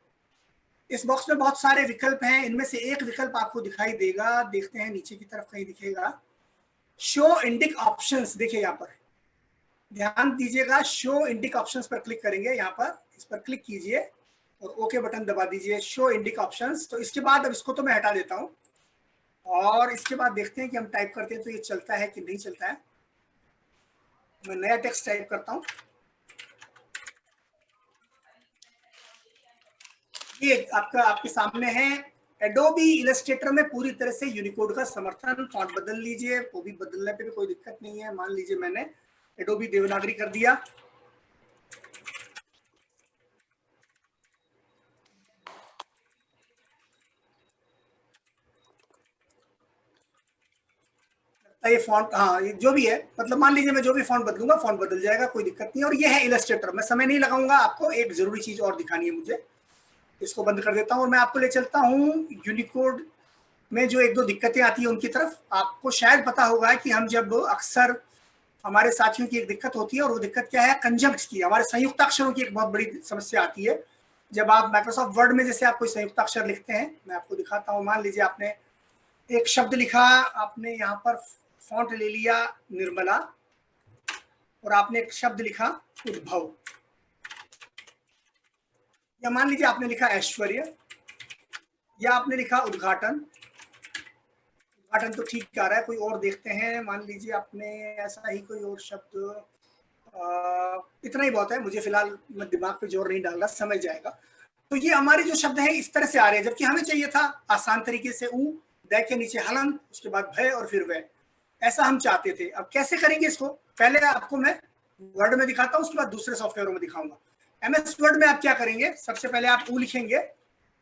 इस बॉक्स में बहुत सारे विकल्प हैं, इनमें से एक विकल्प आपको दिखाई देगा, देखते हैं नीचे की तरफ कहीं दिखेगा, शो इंडिक ऑप्शंस। देखिए यहाँ पर ध्यान दीजिएगा, शो इंडिक ऑप्शंस पर क्लिक करेंगे। यहाँ पर इस पर क्लिक कीजिए और ओके बटन दबा दीजिए, शो इंडिक ऑप्शंस। तो इसके बाद अब इसको तो मैं हटा देता हूँ और इसके बाद देखते हैं कि हम टाइप करते हैं तो ये चलता है कि नहीं चलता है। मैं नया टेक्स्ट टाइप करता हूँ। ये आपके सामने है। एडोबी इलस्ट्रेटर में पूरी तरह से यूनिकोड का समर्थन। फॉन्ट बदल लीजिए, वो भी बदलने पे भी कोई दिक्कत नहीं है। मान लीजिए मैंने एडोबी देवनागरी कर दिया। ये फॉन्ट, हाँ ये जो भी है, मतलब मान लीजिए मैं जो भी फॉन्ट बदलूंगा फॉन्ट बदल जाएगा, कोई दिक्कत नहीं है। और ये है इलस्ट्रेटर। मैं समय नहीं लगाऊंगा, आपको एक जरूरी चीज और दिखानी है मुझे। इसको बंद कर देता हूँ और मैं आपको ले चलता हूँ यूनिकोड में जो एक दो दिक्कतें आती है उनकी तरफ। आपको शायद पता होगा कि हम जब अक्सर, हमारे साथियों की एक दिक्कत होती है और वो दिक्कत क्या है, कंजंक्ट्स की, हमारे संयुक्ताक्षरों की एक बहुत बड़ी समस्या आती है। जब आप माइक्रोसॉफ्ट वर्ड में जैसे आप कोई संयुक्ताक्षर लिखते हैं, मैं आपको दिखाता हूँ। मान लीजिए आपने एक शब्द लिखा, आपने यहाँ पर फॉन्ट ले लिया निर्मला और आपने एक शब्द लिखा उद्भव, या मान लीजिए आपने लिखा ऐश्वर्य, या आपने लिखा उद्घाटन। उद्घाटन तो ठीक आ रहा है, कोई और देखते हैं। मान लीजिए आपने ऐसा ही कोई और शब्द, इतना ही बहुत है, मुझे फिलहाल मैं दिमाग पे जोर नहीं डाल रहा, समझ जाएगा। तो ये हमारे जो शब्द हैं इस तरह से आ रहे हैं, जबकि हमें चाहिए था आसान तरीके से ऊ, द के नीचे हलंत, उसके बाद भय और फिर वह, ऐसा हम चाहते थे। अब कैसे करेंगे इसको, पहले आपको मैं वर्ड में दिखाता हूँ, उसके बाद दूसरे सॉफ्टवेयरों में दिखाऊंगा। MS वर्ड में आप क्या करेंगे, सबसे पहले आप ऊ लिखेंगे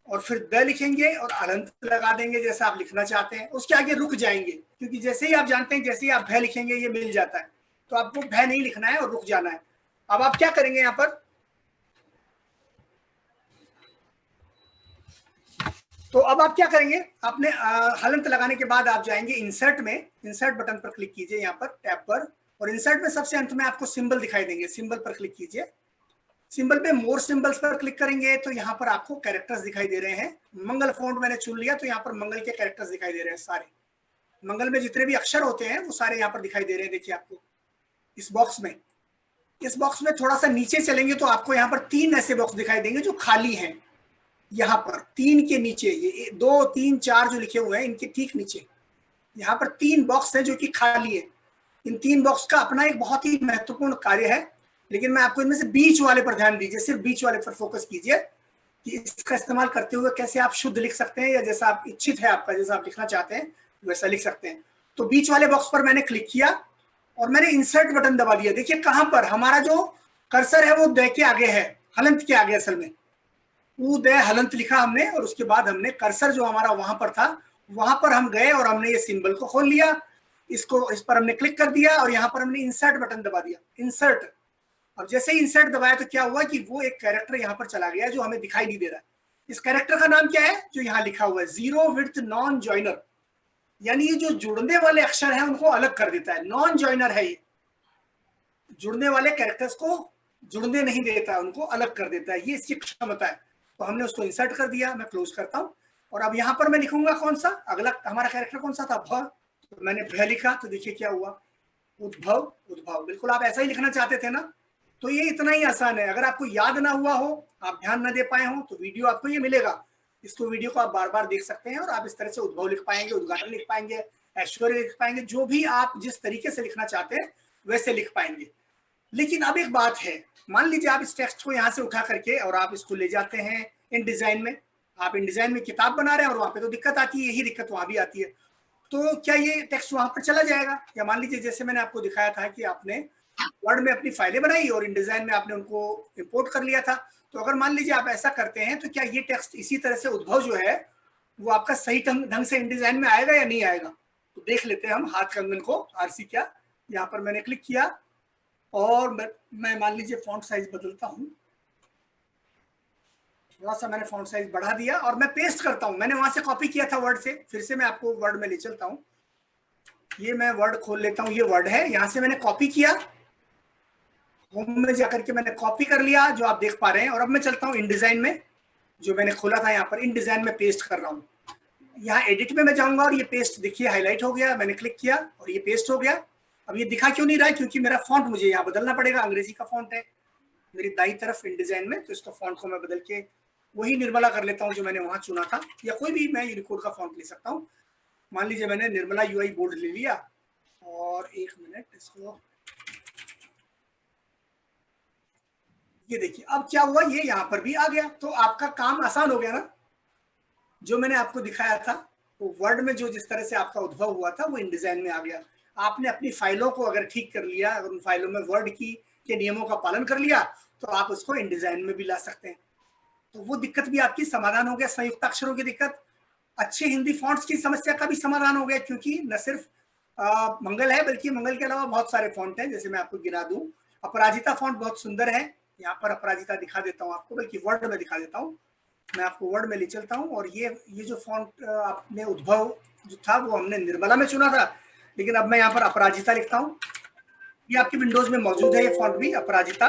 और फिर द लिखेंगे और हलंत लगा देंगे जैसा आप लिखना चाहते हैं। उसके आगे रुक जाएंगे, क्योंकि जैसे ही आप जानते हैं जैसे ही आप भय लिखेंगे ये मिल जाता है, तो आपको भय नहीं लिखना है और रुक जाना है। अब आप क्या करेंगे यहाँ पर, तो अब आप क्या करेंगे, आपने हलंत लगाने के बाद आप जाएंगे इंसर्ट में, इंसर्ट बटन पर क्लिक कीजिए यहाँ पर टैब पर, और इंसर्ट में सबसे अंत में आपको सिंबल दिखाई देंगे, सिंबल पर क्लिक कीजिए। सिंबल पे मोर सिंबल्स पर क्लिक करेंगे तो यहाँ पर आपको कैरेक्टर्स दिखाई दे रहे हैं। मंगल फॉन्ट मैंने चुन लिया तो यहाँ पर मंगल के कैरेक्टर्स दिखाई दे रहे हैं। सारे मंगल में जितने भी अक्षर होते हैं वो सारे यहाँ पर दिखाई दे रहे हैं। देखिए आपको इस बॉक्स में, इस बॉक्स में थोड़ा सा नीचे चलेंगे तो आपको यहाँ पर 3 ऐसे बॉक्स दिखाई देंगे जो खाली हैं। यहाँ पर 3 के नीचे, ये 2, 3, 4 जो लिखे हुए हैं इनके ठीक नीचे यहाँ पर 3 बॉक्स हैं जो कि खाली है। इन 3 बॉक्स का अपना एक बहुत ही महत्वपूर्ण कार्य है, लेकिन मैं आपको इनमें से बीच वाले पर ध्यान दीजिए, सिर्फ बीच वाले पर फोकस कीजिए कि इसका इस्तेमाल करते हुए कैसे आप शुद्ध लिख सकते हैं, या जैसा आप इच्छित है आपका, जैसा आप लिखना चाहते हैं वैसा लिख सकते हैं। तो बीच वाले बॉक्स पर मैंने क्लिक किया और मैंने इंसर्ट बटन दबा दिया। देखिए कहां पर हमारा जो कर्सर है वो द के आगे है, हलंत के आगे। असल में ऊ द हलंत लिखा हमने और उसके बाद हमने कर्सर जो हमारा वहां पर था वहां पर हम गए और हमने ये सिंबल को खोल लिया, इसको इस पर हमने क्लिक कर दिया और यहाँ पर हमने इंसर्ट बटन दबा दिया, इंसर्ट। अब जैसे ही इंसर्ट दबाया तो क्या हुआ कि वो एक कैरेक्टर यहाँ पर चला गया जो हमें दिखाई नहीं दे रहा है। इस कैरेक्टर का नाम क्या है, जो यहाँ लिखा हुआ है जीरो विड्थ नॉन जॉइनर, यानी ये जो जुड़ने वाले अक्षर हैं उनको अलग कर देता है। नॉन जॉइनर है ये, जुड़ने वाले कैरेक्टर्स को जुड़ने नहीं देता है, उनको अलग कर देता है, ये इसकी क्षमता है। तो हमने उसको इंसर्ट कर दिया। मैं क्लोज करता हूँ और अब यहाँ पर मैं लिखूंगा कौन सा, अगला हमारा कैरेक्टर कौन सा था, भ, तो मैंने भ लिखा तो देखिए क्या हुआ, उद्भव, उद्भव। बिल्कुल आप ऐसा ही लिखना चाहते थे ना, तो ये इतना ही आसान है। अगर आपको याद ना हुआ हो, आप ध्यान ना दे पाए हो, तो वीडियो आपको ये मिलेगा, इसको वीडियो को आप बार बार देख सकते हैं और आप इस तरह से उद्भव लिख पाएंगे, उद्घाटन लिख पाएंगे, ऐश्वर्य लिख पाएंगे, जो भी आप जिस तरीके से लिखना चाहते हैं वैसे लिख पाएंगे। लेकिन अब एक बात है, मान लीजिए आप इस टेक्स्ट को यहाँ से उठा करके और आप इसको ले जाते हैं इन डिजाइन में, आप इन डिजाइन में किताब बना रहे हैं और वहां पे तो दिक्कत आती है, यही दिक्कत वहां भी आती है। तो क्या ये टेक्स्ट वहां पर चला जाएगा, या मान लीजिए जैसे मैंने आपको दिखाया था कि आपने वर्ड में अपनी फाइलें बनाई और इन डिजाइन में आपने उनको इंपोर्ट कर लिया था, तो अगर मान लीजिए आप ऐसा करते हैं तो क्या ये टेक्स्ट इसी तरह से उद्भव जो है वो आपका सही ढंग से इन डिजाइन में आएगा या नहीं आएगा। तो देख लेते हैं हम हाथ कंगन को, आरसी क्या, यहाँ पर मैंने क्लिक किया और मैं मान लीजिए फॉन्ट साइज बदलता हूँ, थोड़ा सा मैंने फॉन्ट साइज बढ़ा दिया और मैं पेस्ट करता हूँ। मैंने वहां से कॉपी किया था वर्ड से, फिर से मैं आपको वर्ड में ले चलता हूँ। ये मैं वर्ड खोल लेता हूँ, ये वर्ड है, यहाँ से मैंने कॉपी किया, होम में जाकर के मैंने कॉपी कर लिया जो आप देख पा रहे हैं, और अब मैं चलता हूँ इन डिजाइन में, जो मैंने खोला था यहाँ पर इन डिजाइन में पेस्ट कर रहा हूँ। यहाँ एडिट में मैं जाऊंगा और ये पेस्ट देखिए हाईलाइट हो गया, मैंने क्लिक किया और ये पेस्ट हो गया। अब ये दिखा क्यों नहीं रहा है, क्योंकि मेरा फॉन्ट मुझे यहाँ बदलना पड़ेगा, अंग्रेजी का फॉन्ट है मेरी दाई तरफ इन डिजाइन में, तो इसका फॉन्ट को मैं बदल के वही निर्मला कर लेता हूँ जो मैंने वहां चुना था, या कोई भी मैं यूनिकोड का फॉन्ट ले सकता हूँ। मान लीजिए मैंने निर्मला यूआई बोल्ड ले लिया, और 1 मिनट इसको, ये देखिए अब क्या हुआ, ये यहाँ पर भी आ गया। तो आपका काम आसान हो गया ना। जो मैंने आपको दिखाया था वो वर्ड में जो जिस तरह से आपका उद्भव हुआ था वो इनडिजाइन में आ गया। आपने अपनी फाइलों को अगर ठीक कर लिया, अगर उन फाइलों में वर्ड की के नियमों का पालन कर लिया, तो आप उसको इनडिजाइन में भी ला सकते हैं। तो वो दिक्कत भी आपकी समाधान हो गया, संयुक्ताक्षरों की दिक्कत। अच्छे हिंदी फॉन्ट्स की समस्या का भी समाधान हो गया, क्योंकि न सिर्फ मंगल है, बल्कि मंगल के अलावा बहुत सारे फॉन्ट हैं। जैसे मैं आपको गिना दूं, अपराजिता फॉन्ट बहुत सुंदर है, यहाँ पर अपराजिता दिखा देता हूँ आपको, बल्कि वर्ड में दिखा देता हूँ। मैं आपको वर्ड में ले चलता हूँ। और ये जो फॉन्ट आपने उद्भव जो था वो हमने निर्मला में चुना था, लेकिन अब मैं यहाँ पर अपराजिता लिखता हूँ। ये आपके विंडोज में मौजूद है, ये फॉन्ट भी अपराजिता।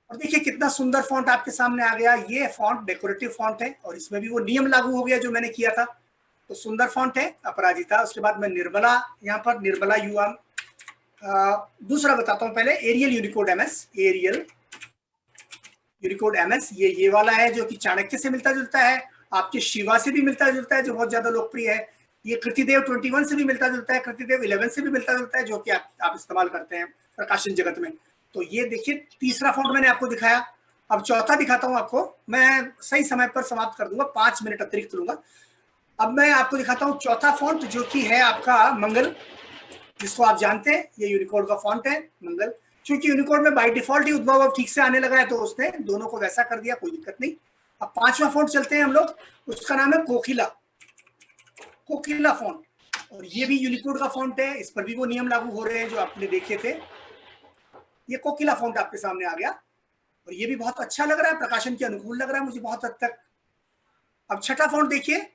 और देखिए कितना सुंदर फॉन्ट आपके सामने आ गया। ये फॉन्ट डेकोरेटिव फॉन्ट है, और इसमें भी वो नियम लागू हो गया जो मैंने किया था। तो सुंदर फॉन्ट है अपराजिता। उसके बाद मैं निर्मला, यहाँ पर निर्मला युवा, दूसरा बताता हूँ पहले, Arial Unicode MS. Arial Unicode MS ये वाला है जो कि चाणक्य से मिलता जुलता है, आपके शिवा से भी मिलता जुलता है जो बहुत ज्यादा लोकप्रिय है। ये कृतिदेव 21 से भी मिलता जुलता है, कृतिदेव 11 से भी मिलता जुलता है, जो कि आप इस्तेमाल करते हैं प्रकाशन जगत में। तो ये देखिए तीसरा फॉन्ट मैंने आपको दिखाया। अब चौथा दिखाता हूँ आपको। मैं सही समय पर समाप्त कर दूंगा, 5 मिनट अतिरिक्त लूंगा। अब मैं आपको दिखाता हूँ चौथा फॉन्ट, जो कि है आपका मंगल, जिसको आप जानते हैं ये यूनिकोड का फॉन्ट है मंगल। क्योंकि यूनिकोड में बाय डिफॉल्ट ही उद्भव अब ठीक से आने लगा है, तो उसने दोनों को वैसा कर दिया, कोई दिक्कत नहीं। अब 5वां फॉन्ट चलते हैं हम लोग, उसका नाम है कोकिला। कोकिला फॉन्ट, और ये भी यूनिकोड का फॉन्ट है। इस पर भी वो नियम लागू हो रहे हैं जो आपने देखे थे। ये कोकिला फॉन्ट आपके सामने आ गया, और ये भी बहुत अच्छा लग रहा है, प्रकाशन के अनुकूल लग रहा है मुझे बहुत हद तक। अब छठा फॉन्ट देखिए,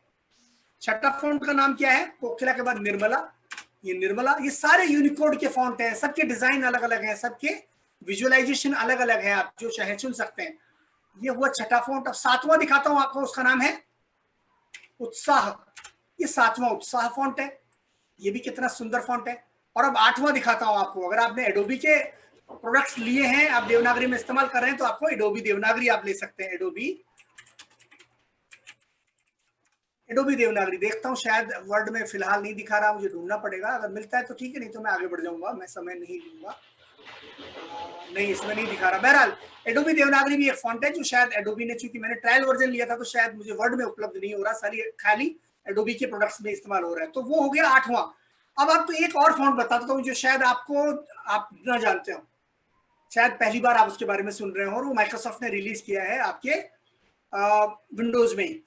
छठा फॉन्ट का नाम क्या है, कोकिला के बाद निर्मला। ये निर्मला, ये सारे यूनिकोड के फॉन्ट हैं, सबके डिजाइन अलग अलग हैं, सबके विजुअलाइजेशन अलग अलग है, आप जो चाहे चुन सकते हैं। ये हुआ छठा फॉन्ट। अब 7वां दिखाता हूं आपको, उसका नाम है उत्साह। ये 7वां उत्साह फॉन्ट है, ये भी कितना सुंदर फॉन्ट है। और अब 8वां दिखाता हूं आपको। अगर आपने एडोबी के प्रोडक्ट्स लिए हैं, आप देवनागरी में इस्तेमाल कर रहे हैं, तो आपको एडोबी देवनागरी आप ले सकते हैं। एडोबी देवनागरी देखता हूँ, शायद वर्ड में फिलहाल नहीं दिखा रहा, मुझे ढूंढना पड़ेगा। अगर मिलता है तो ठीक है, नहीं तो मैं आगे बढ़ जाऊंगा, मैं समय नहीं लूंगा। नहीं, इसमें नहीं दिखा रहा। बहरहाल एडोबी देवनागरी भी एक फॉन्ट है जो शायद एडोबी ने, चूंकि मैंने ट्रायल वर्जन लिया था तो शायद मुझे वर्ड में उपलब्ध नहीं हो रहा, खाली एडोबी के प्रोडक्ट्स में इस्तेमाल हो रहा है। तो वो हो गया 8वां। अब आपको एक और फॉन्ट बताता हूँ जो शायद आप ना जानते हो, शायद पहली बार आप उसके बारे में सुन रहे हो, और वो माइक्रोसॉफ्ट ने रिलीज किया है आपके विंडोज में।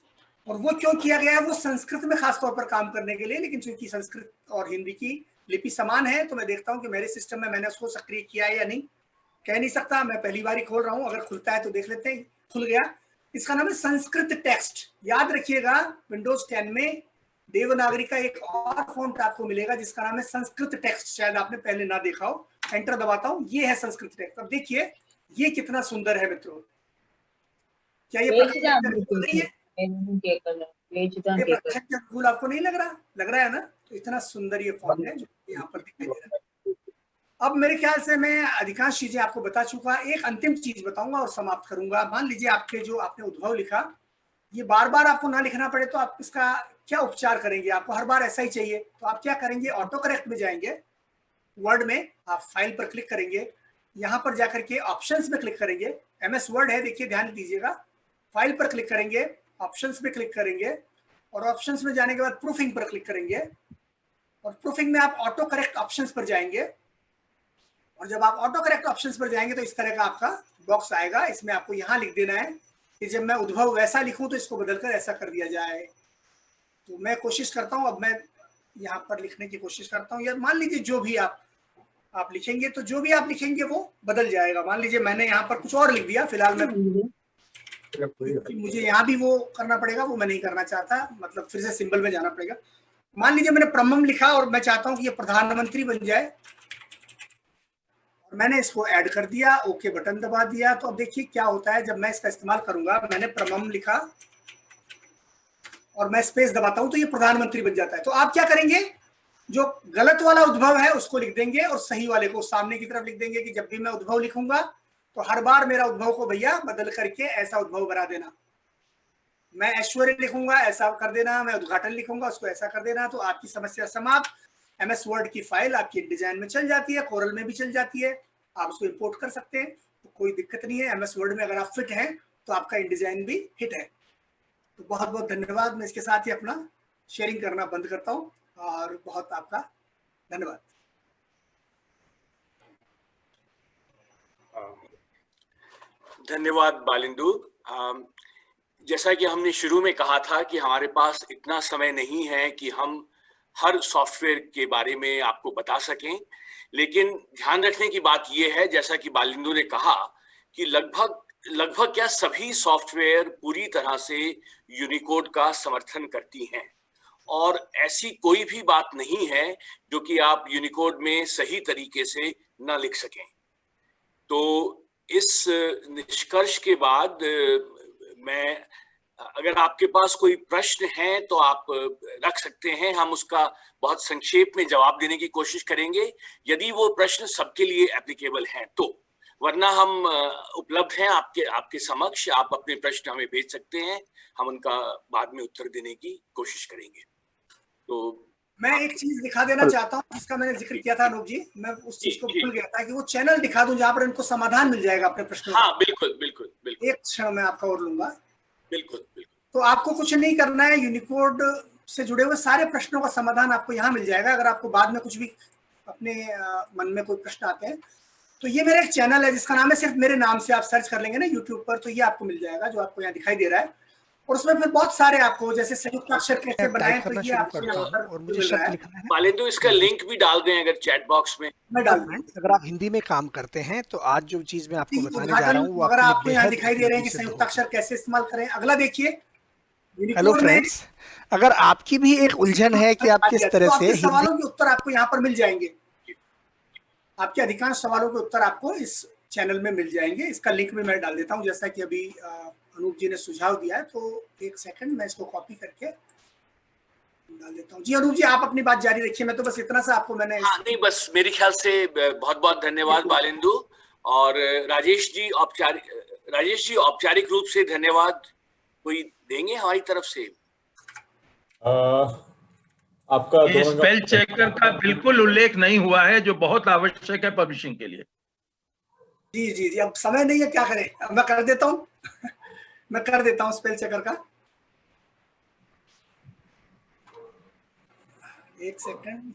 और वो क्यों किया गया है, वो संस्कृत में खासतौर पर काम करने के लिए। लेकिन चूंकि संस्कृत और हिंदी की लिपि समान है, तो मैं देखता हूं कि मेरे सिस्टम में मैंने उसको सक्रिय किया है या नहीं, कह नहीं सकता। मैं पहली बार ही खोल रहा हूं, अगर खुलता है तो देख लेते हैं। खुल गया। इसका नाम है संस्कृत टेक्स्ट। याद रखिएगा, विंडोज 10 में देवनागरी का एक और फॉन्ट आपको मिलेगा जिसका नाम है संस्कृत टेक्स्ट। शायद आपने पहले ना देखा हो। एंटर दबाता हूं, ये है संस्कृत टेक्स्ट। अब देखिए ये कितना सुंदर है मित्रों। क्या ये नहीं है? अनुकूल आपको नहीं लग रहा? लग रहा है ना? तो इतना सुंदर ये फॉन्ट है जो यहाँ पर दिखाई दे रहा है। अब मेरे ख्याल से मैं अधिकांश चीजें आपको बता चुका। एक अंतिम चीज बताऊंगा और समाप्त करूंगा। मान लीजिए आपके जो आपने उद्भव लिखा, ये बार बार आपको ना लिखना पड़े, तो आप इसका क्या उपचार करेंगे? आपको हर बार ऐसा ही चाहिए, तो आप क्या करेंगे, ऑटो करेक्ट में जाएंगे, वर्ड में आप फाइल पर क्लिक करेंगे, यहाँ पर जाकर के ऑप्शंस में क्लिक करेंगे। MS वर्ड है, देखिए ध्यान दीजिएगा। फाइल पर क्लिक करेंगे, ऑप्शंस में क्लिक करेंगे, और ऑप्शंस में जाने के बाद प्रूफिंग पर क्लिक करेंगे, और प्रूफिंग में आप ऑटो करेक्ट ऑप्शंस पर जाएंगे। और जब आप ऑटो करेक्ट ऑप्शंस पर जाएंगे तो इस तरह का आपका बॉक्स आएगा। इसमें आपको यहाँ लिख देना है कि जब मैं उद्भव वैसा लिखूं तो इसको बदलकर ऐसा कर दिया जाए। तो मैं कोशिश करता हूँ, अब मैं यहाँ पर लिखने की कोशिश करता हूँ। या मान लीजिए जो भी आप लिखेंगे, तो जो भी आप लिखेंगे वो बदल जाएगा। मान लीजिए मैंने यहाँ पर कुछ और लिख दिया, फिलहाल मैं, मुझे यहाँ भी वो करना पड़ेगा, वो मैं नहीं करना चाहता, मतलब फिर से सिंबल में जाना पड़ेगा। मान लीजिए मैंने प्रमम लिखा और मैं चाहता हूँ कि ये प्रधानमंत्री बन जाए, और मैंने इसको ऐड कर दिया, ओके बटन दबा दिया। तो अब देखिए क्या होता है जब मैं इसका इस्तेमाल करूंगा। मैंने प्रमम लिखा और मैं स्पेस दबाता हूं तो ये प्रधानमंत्री बन जाता है। तो आप क्या करेंगे, जो गलत वाला उद्भव है उसको लिख देंगे और सही वाले को सामने की तरफ लिख देंगे कि जब भी मैं उद्भव लिखूंगा तो हर बार मेरा उद्भव को भैया बदल करके ऐसा उद्भव बना देना। मैं ऐश्वर्य लिखूंगा, ऐसा कर देना, मैं उद्घाटन लिखूंगा, उसको ऐसा कर देना, तो आपकी समस्या समाप्त। MS वर्ड की फाइल आपकी डिजाइन में चल जाती है, कोरल में भी चल जाती है, आप उसको इंपोर्ट कर सकते हैं, तो कोई दिक्कत नहीं है। MS वर्ड में अगर आप फिट हैं तो आपका InDesign भी हिट है। तो बहुत बहुत धन्यवाद। मैं इसके साथ ही अपना शेयरिंग करना बंद करता हूँ और बहुत आपका धन्यवाद। धन्यवाद बालिंदु। जैसा कि हमने शुरू में कहा था कि हमारे पास इतना समय नहीं है कि हम हर सॉफ्टवेयर के बारे में आपको बता सकें, लेकिन ध्यान रखने की बात यह है, जैसा कि बालिंदु ने कहा, कि लगभग क्या सभी सॉफ्टवेयर पूरी तरह से यूनिकोड का समर्थन करती हैं, और ऐसी कोई भी बात नहीं है जो कि आप यूनिकोड में सही तरीके से न लिख सकें। तो इस निष्कर्ष के बाद मैं, अगर आपके पास कोई प्रश्न है तो आप रख सकते हैं, हम उसका बहुत संक्षेप में जवाब देने की कोशिश करेंगे यदि वो प्रश्न सबके लिए एप्लीकेबल हैं तो, वरना हम उपलब्ध हैं आपके समक्ष। आप अपने प्रश्न हमें भेज सकते हैं, हम उनका बाद में उत्तर देने की कोशिश करेंगे। तो मैं एक चीज दिखा देना चाहता हूँ जिसका मैंने जिक्र किया था अनूप जी, मैं उस चीज को भूल गया था कि वो चैनल दिखा दूं जहां पर इनको समाधान मिल जाएगा अपने प्रश्नों का। हाँ, बिल्कुल बिल्कुल बिल्कुल। एक क्षण में आपका और लूंगा। बिल्कुल बिल्कुल। तो आपको कुछ नहीं करना है, यूनिकोड से जुड़े हुए सारे प्रश्नों का समाधान आपको यहाँ मिल जाएगा। अगर आपको बाद में कुछ भी अपने मन में कोई प्रश्न आते हैं तो ये मेरा एक चैनल है जिसका नाम है, सिर्फ मेरे नाम से आप सर्च कर लेंगे ना यूट्यूब पर, तो ये आपको मिल जाएगा जो आपको यहाँ दिखाई दे रहा है। और उसमें फिर बहुत सारे आपको, जैसे संयुक्त अक्षर कैसे बनाएं, तो ये आपको यहाँ पर मिल रहा है। बालिंदु इसका लिंक भी डाल दें अगर चैट बॉक्स में। मैं डाल दूं। अगर आप हिंदी में काम करते हैं तो आज जो चीज मैं आपको बताने जा रहा हूँ वो अगर आपको यहाँ बेहद दिखाई दे रहे हैं कि सिद्ध संयुक्त होगा। अक्षर कैसे इस्तेमाल करें, अगला देखिए। हेलो फ्रेंड्स, अगर आपकी भी एक उलझन है कि आप किस तरह से आपके सवालों के उत्तर आपको यहाँ पर मिल जाएंगे। आपके अधिकांश सवालों के उत्तर आपको इस चैनल में मिल जाएंगे। इसका लिंक भी मैं डाल देता हूँ, जैसा कि अभी अनूप जी ने सुझाव दिया है। तो एक सेकंड, मैं इसको कॉपी करके डाल देता हूँ। जी अनूप जी, आप अपनी बात जारी रखिए, मैं तो बस इतना सा आपको मैंने। हाँ, नहीं, बस मेरे ख्याल से बहुत बहुत धन्यवाद बालिंदु। और राजेश जी औपचारिक रूप से धन्यवाद कोई देंगे हमारी तरफ से? आपका स्पेल चेकर का बिल्कुल उल्लेख नहीं हुआ है जो बहुत आवश्यक है पब्लिशिंग के लिए। जी जी जी, अब समय नहीं है, क्या करें, अब मैं कर देता हूँ मैं कर देता हूँ स्पेल चेकर का। एक सेकंड।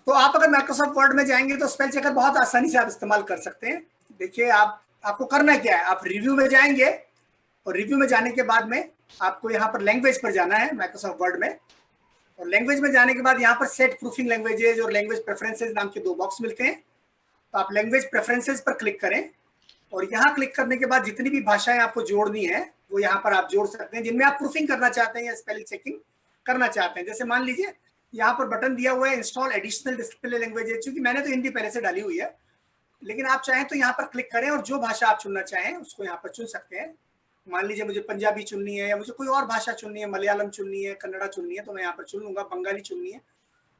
तो आप अगर माइक्रोसॉफ्ट वर्ड में जाएंगे तो स्पेल चेकर बहुत आसानी से आप इस्तेमाल कर सकते हैं। देखिए, आपको करना क्या है, आप रिव्यू में जाएंगे और रिव्यू में जाने के बाद में आपको यहाँ पर लैंग्वेज पर जाना है माइक्रोसॉफ्ट वर्ड में। और लैंग्वेज में जाने के बाद यहाँ पर सेट प्रूफिंग लैंग्वेजेज और लैंग्वेज प्रेफरेंसेज नाम के 2 बॉक्स मिलते हैं। तो आप लैंग्वेज प्रेफरेंसेज पर क्लिक करें और यहाँ क्लिक करने के बाद जितनी भी भाषाएं आपको जोड़नी है वो यहाँ पर आप जोड़ सकते हैं, जिनमें आप प्रूफिंग करना चाहते हैं या स्पेलिंग चेकिंग करना चाहते हैं। जैसे मान लीजिए यहाँ पर बटन दिया हुआ है इंस्टॉल एडिशनल डिस्प्ले लैंग्वेजेज, क्योंकि मैंने तो हिंदी पहले से डाली हुई है, लेकिन आप चाहें तो यहाँ पर क्लिक करें और जो भाषा आप चुनना चाहें उसको यहाँ पर चुन सकते हैं। मान लीजिए मुझे पंजाबी चुननी है या मुझे कोई और भाषा चुननी है, मलयालम चुननी है, कन्नड़ा चुननी है, तो मैं यहाँ पर चुन लूंगा। बंगाली चुननी है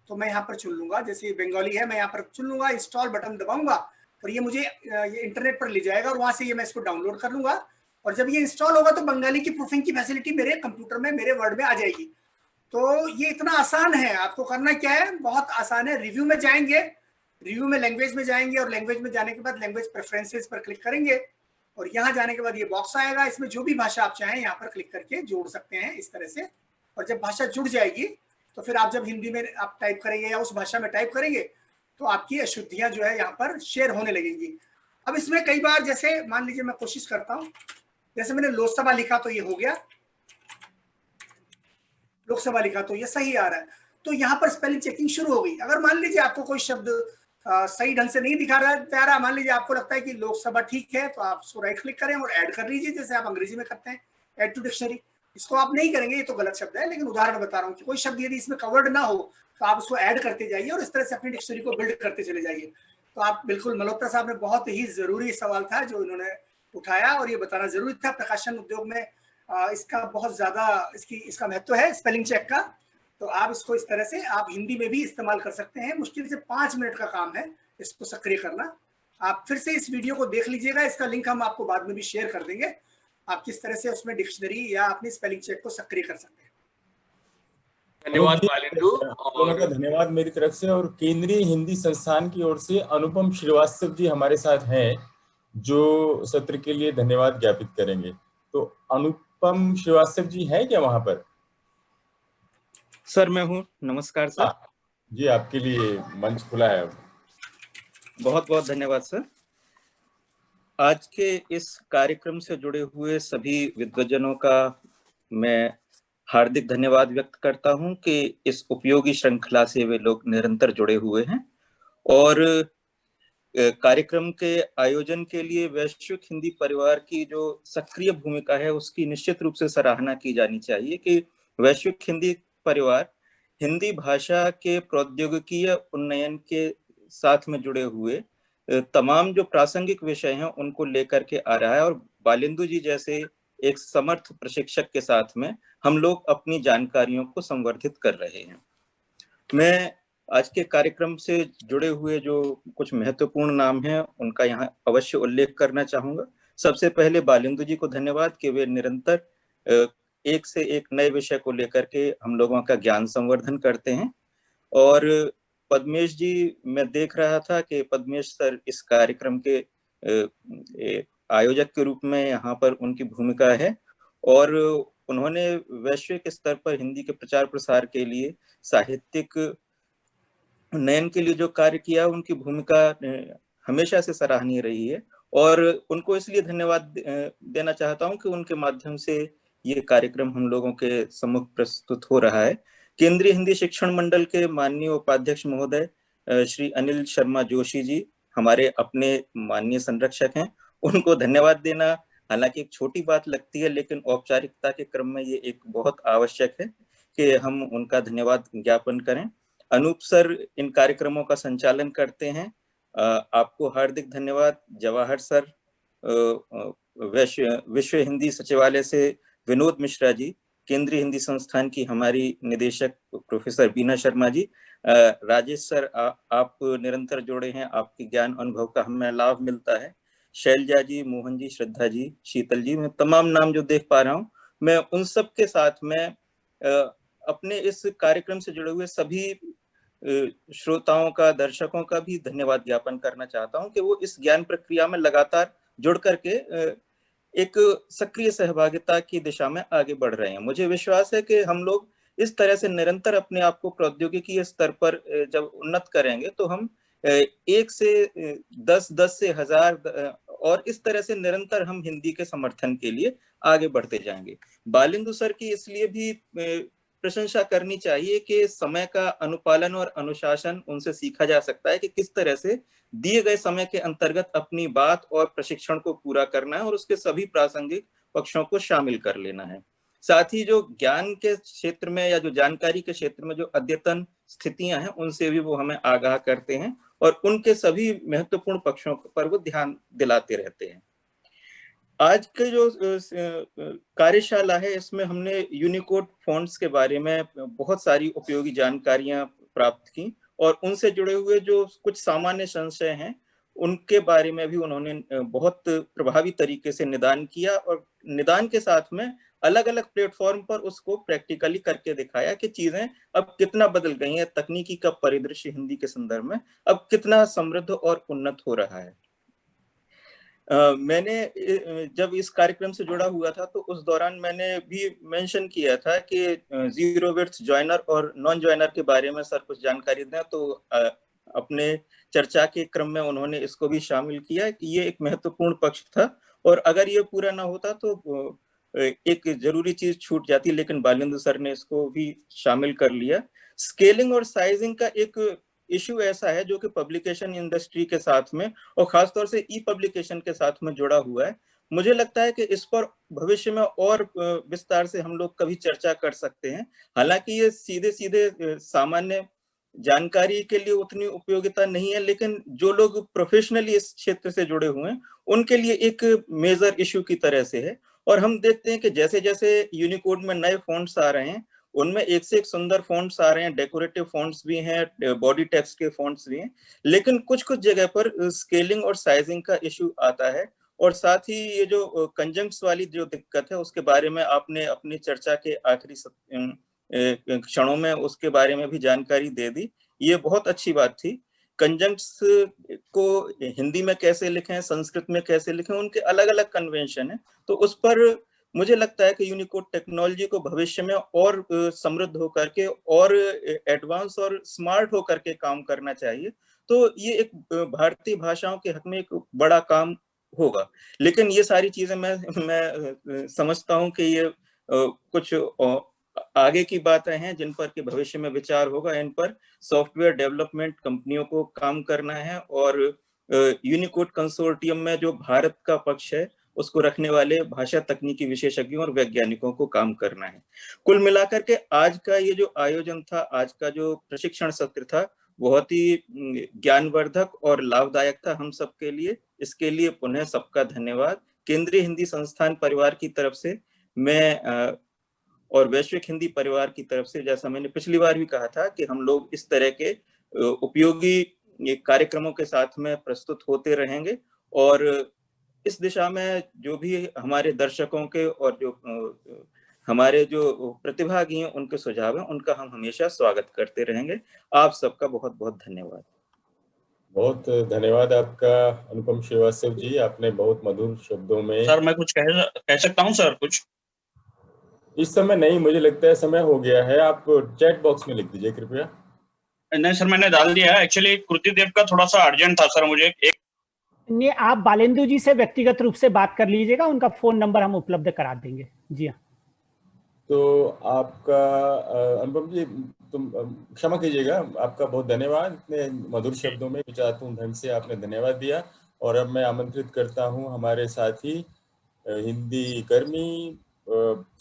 तो मैं यहाँ पर चुन लूंगा, जैसे बंगाली है मैं यहाँ पर चुन लूंगा, इंस्टॉल बटन दबाऊंगा और ये मुझे ये इंटरनेट पर ले जाएगा और वहां से ये मैं इसको डाउनलोड कर लूंगा। और जब ये इंस्टॉल होगा तो बंगाली की प्रूफिंग की फैसिलिटी मेरे कंप्यूटर में, मेरे वर्ड में आ जाएगी। तो ये इतना आसान है। आपको करना क्या है, बहुत आसान है। रिव्यू में जाएंगे, रिव्यू में लैंग्वेज में जाएंगे और लैंग्वेज में जाने के बाद लैंग्वेज प्रेफरेंसेस पर क्लिक करेंगे और यहाँ जाने के बाद ये बॉक्स आएगा, इसमें जो भी भाषा आप चाहें यहाँ पर क्लिक करके जोड़ सकते हैं इस तरह से। और जब भाषा जुड़ जाएगी तो फिर आप जब हिंदी में आप टाइप करेंगे या उस भाषा में टाइप करेंगे तो आपकी अशुद्धियां जो है यहाँ पर शेयर होने लगेंगी। अब इसमें कई बार, जैसे मान लीजिए मैं कोशिश करता हूँ, जैसे मैंने लोकसभा लिखा तो ये हो गया, लोकसभा लिखा तो ये सही आ रहा है, तो यहाँ पर स्पेलिंग चेकिंग शुरू हो गई। अगर मान लीजिए आपको कोई शब्द सही ढंग से नहीं दिखा रहा, मान लीजिए आपको लगता है कि लोकसभा ठीक है, तो आप उसको राइट क्लिक करें और ऐड कर लीजिए, जैसे आप अंग्रेजी में करते हैं ऐड टू डिक्शनरी। इसको आप नहीं करेंगे, ये तो गलत शब्द है, लेकिन उदाहरण बता रहा हूँ कि कोई शब्द यदि इसमें कवर्ड ना हो तो आप उसको ऐड करते जाइए और इस तरह से अपनी डिक्शनरी को बिल्ड करते चले जाइए। तो आप बिल्कुल, मल्होत्रा साहब ने बहुत ही जरूरी सवाल था जो इन्होंने उठाया और ये बताना जरूरी था। प्रकाशन उद्योग में इसका बहुत ज्यादा इसका महत्व है स्पेलिंग चेक का। तो आप इसको इस तरह से आप हिंदी में भी इस्तेमाल कर सकते हैं। मुश्किल से 5 मिनट का काम है इसको सक्रिय करना। आप फिर से इस वीडियो को देख लीजिएगा, इसका लिंक हम आपको बाद में भी शेयर कर देंगे, आप किस तरह से उसमें डिक्शनरी या अपनी स्पेलिंग चेक को सक्रिय कर सकते हैं। धन्यवाद बालेंदु। दोनों का धन्यवाद मेरी तरफ से। और केंद्रीय हिंदी संस्थान की ओर से अनुपम श्रीवास्तव जी हमारे साथ हैं, जो सत्र के लिए धन्यवाद ज्ञापित करेंगे। तो अनुपम श्रीवास्तव जी हैं क्या वहां पर? सर मैं हूँ, नमस्कार सर। जी, आपके लिए मंच खुला है। बहुत बहुत धन्यवाद सर। आज के इस कार्यक्रम से जुड़े हुए सभी विद्वजनों का मैं हार्दिक धन्यवाद व्यक्त करता हूं कि इस उपयोगी श्रृंखला से वे लोग निरंतर जुड़े हुए हैं। और कार्यक्रम के आयोजन के लिए वैश्विक हिंदी परिवार की जो सक्रिय भूमिका है उसकी निश्चित रूप से सराहना की जानी चाहिए कि वैश्विक हिंदी परिवार हिंदी भाषा के प्रौद्योगिकीय उन्नयन के साथ में जुड़े हुए तमाम जो प्रासंगिक विषय हैं उनको लेकर के आ रहा है। और बालेंदु जी जैसे एक समर्थ प्रशिक्षक के साथ में हम लोग अपनी जानकारियों को संवर्धित कर रहे हैं। मैं आज के कार्यक्रम से जुड़े हुए जो कुछ महत्वपूर्ण नाम हैं उनका यहाँ अवश्य उल्लेख करना चाहूंगा। सबसे पहले बालेंदु जी को धन्यवाद कि वे निरंतर एक से एक नए विषय को लेकर के हम लोगों का ज्ञान संवर्धन करते हैं। और पद्मेश जी, मैं देख रहा था कि पद्मेश सर इस कार्यक्रम के आयोजक के रूप में यहाँ पर उनकी भूमिका है और उन्होंने वैश्विक स्तर पर हिंदी के प्रचार प्रसार के लिए साहित्यिक उन्नयन के लिए जो कार्य किया उनकी भूमिका हमेशा से सराहनीय रही है। और उनको इसलिए धन्यवाद देना चाहता हूं कि उनके माध्यम से ये कार्यक्रम हम लोगों के सम्मुख प्रस्तुत हो रहा है। केंद्रीय हिंदी शिक्षण मंडल के माननीय उपाध्यक्ष महोदय श्री अनिल शर्मा जोशी जी हमारे अपने माननीय संरक्षक हैं, उनको धन्यवाद देना हालांकि एक छोटी बात लगती है लेकिन औपचारिकता के क्रम में ये एक बहुत आवश्यक है कि हम उनका धन्यवाद ज्ञापन करें। अनूप सर इन कार्यक्रमों का संचालन करते हैं, आपको हार्दिक धन्यवाद। जवाहर सर, विश्व हिंदी सचिवालय से विनोद मिश्रा जी, केंद्रीय हिंदी संस्थान की हमारी निदेशक प्रोफेसर बीना शर्मा जी, राजेश सर आप निरंतर जुड़े हैं, आपके ज्ञान अनुभव का हमें लाभ मिलता है। शैलजा जी, मोहन जी, श्रद्धा जी, शीतल जी, मैं तमाम नाम जो देख पा रहा हूँ, मैं उन सब के साथ में अपने इस कार्यक्रम से जुड़े हुए सभी श्रोताओं का, दर्शकों का भी धन्यवाद ज्ञापन करना चाहता हूं कि वो इस ज्ञान प्रक्रिया में लगातार जुड़ करके एक सक्रिय सहभागिता की दिशा में आगे बढ़ रहे हैं। मुझे विश्वास है कि हम लोग इस तरह से निरंतर अपने आप को प्रौद्योगिकी स्तर पर जब उन्नत करेंगे तो हम 1 से 10, 10 से 1000 और इस तरह से निरंतर हम हिंदी के समर्थन के लिए आगे बढ़ते जाएंगे। बालेंदु सर की इसलिए भी प्रशंसा करनी चाहिए कि समय का अनुपालन और अनुशासन उनसे सीखा जा सकता है कि किस तरह से दिए गए समय के अंतर्गत अपनी बात और प्रशिक्षण को पूरा करना है और उसके सभी प्रासंगिक पक्षों को शामिल कर लेना है। साथ ही जो ज्ञान के क्षेत्र में या जो जानकारी के क्षेत्र में जो अद्यतन स्थितियां हैं उनसे भी वो हमें आगाह करते हैं और उनके सभी महत्वपूर्ण पक्षों पर वो ध्यान दिलाते रहते हैं। आज के जो कार्यशाला है इसमें हमने यूनिकोड फॉन्ट्स के बारे में बहुत सारी उपयोगी जानकारियां प्राप्त की और उनसे जुड़े हुए जो कुछ सामान्य संशय हैं उनके बारे में भी उन्होंने बहुत प्रभावी तरीके से निदान किया और निदान के साथ में अलग अलग प्लेटफॉर्म पर उसको प्रैक्टिकली करके दिखाया कि चीजें अब कितना बदल गई हैं, तकनीकी का परिदृश्य हिंदी के संदर्भ में अब कितना समृद्ध और उन्नत हो रहा है। मैंने जब इस कार्यक्रम से जुड़ा हुआ था तो उस दौरान मैंने भी मेंशन किया था कि जीरो विड्थ जॉइनर और नॉन जॉइनर के बारे में सर कुछ जानकारी दें, तो अपने चर्चा के क्रम में उन्होंने इसको भी शामिल किया कि ये एक महत्वपूर्ण पक्ष था और अगर ये पूरा ना होता तो एक जरूरी चीज छूट जाती, लेकिन बालेंदु सर ने इसको भी शामिल कर लिया। स्केलिंग और साइजिंग का एक इश्यू ऐसा है जो कि पब्लिकेशन इंडस्ट्री के साथ में और खासतौर से ई पब्लिकेशन के साथ में जुड़ा हुआ है। मुझे लगता है कि इस पर भविष्य में और विस्तार से हम लोग कभी चर्चा कर सकते हैं। हालांकि ये सीधे सीधे सामान्य जानकारी के लिए उतनी उपयोगिता नहीं है, लेकिन जो लोग प्रोफेशनली इस क्षेत्र से जुड़े हुए हैं उनके लिए एक मेजर इश्यू की तरह से है। और हम देखते हैं कि जैसे जैसे यूनिकोड में नए फॉन्ट्स आ रहे हैं उनमें एक से एक सुंदर फॉन्ट्स आ रहे हैं, डेकोरेटिव फॉन्ट्स भी हैं, बॉडी टेक्स्ट के फॉन्ट्स भी हैं, लेकिन कुछ कुछ जगह पर स्केलिंग और साइजिंग का इशू आता है। और साथ ही ये जो कंजंक्ट्स वाली जो दिक्कत है उसके बारे में आपने अपनी चर्चा के आखिरी क्षणों में उसके बारे में भी जानकारी दे दी, ये बहुत अच्छी बात थी। कंजंक्ट्स को हिंदी में कैसे लिखें, संस्कृत में कैसे लिखें, उनके अलग अलग कन्वेंशन है, तो उस पर मुझे लगता है कि यूनिकोड टेक्नोलॉजी को भविष्य में और समृद्ध होकर के और एडवांस और स्मार्ट होकर के काम करना चाहिए। तो ये एक भारतीय भाषाओं के हक में एक बड़ा काम होगा। लेकिन ये सारी चीजें मैं समझता हूं कि ये कुछ आगे की बातें हैं जिन पर कि भविष्य में विचार होगा। इन पर सॉफ्टवेयर डेवलपमेंट कंपनियों को काम करना है और यूनिकोड कंसोर्टियम में जो भारत का पक्ष है उसको रखने वाले भाषा तकनीकी विशेषज्ञों और वैज्ञानिकों को काम करना है। कुल मिलाकर के आज का ये जो आयोजन था, आज का जो प्रशिक्षण सत्र था, बहुत ही ज्ञानवर्धक और लाभदायक था हम सबके लिए। इसके लिए पुनः सबका धन्यवाद। केंद्रीय हिंदी संस्थान परिवार की तरफ से मैं और वैश्विक हिंदी परिवार की तरफ से, जैसा मैंने पिछली बार भी कहा था कि हम लोग इस तरह के उपयोगी कार्यक्रमों के साथ में प्रस्तुत होते रहेंगे और इस दिशा में जो भी हमारे दर्शकों के और जो हमारे जो प्रतिभागी हैं उनके सुझाव हैं उनका हम हमेशा स्वागत करते रहेंगे। आप सबका बहुत बहुत धन्यवाद। बहुत धन्यवाद आपका अनुपम श्रीवास्तव जी, आपने बहुत मधुर शब्दों में। सर मैं कुछ कह सकता हूं सर? कुछ इस समय नहीं, मुझे लगता है समय हो गया है, आप चैट बॉक्स में लिख दीजिए कृपया। नहीं सर मैंने डाल दिया है, एक्चुअली कृतिदेव का थोड़ा सा अर्जेंट था सर मुझे एक। नहीं, आप बालेंदु जी से व्यक्तिगत रूप से बात कर लीजिएगा, उनका फोन नंबर हम उपलब्ध करा देंगे। जी हाँ। तो आपका अनुपम जी, तुम क्षमा कीजिएगा, आपका बहुत धन्यवाद, इतने मधुर शब्दों में विचारपूर्ण ढंग से आपने धन्यवाद दिया। और अब मैं आमंत्रित करता हूं हमारे साथी हिंदी कर्मी,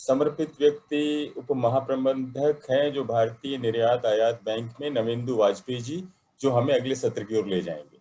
समर्पित व्यक्ति, उप महाप्रबंधक हैं जो भारतीय निर्यात आयात बैंक में, नवेंदु वाजपेयी जी, जो हमें अगले सत्र की ओर ले जाएंगे।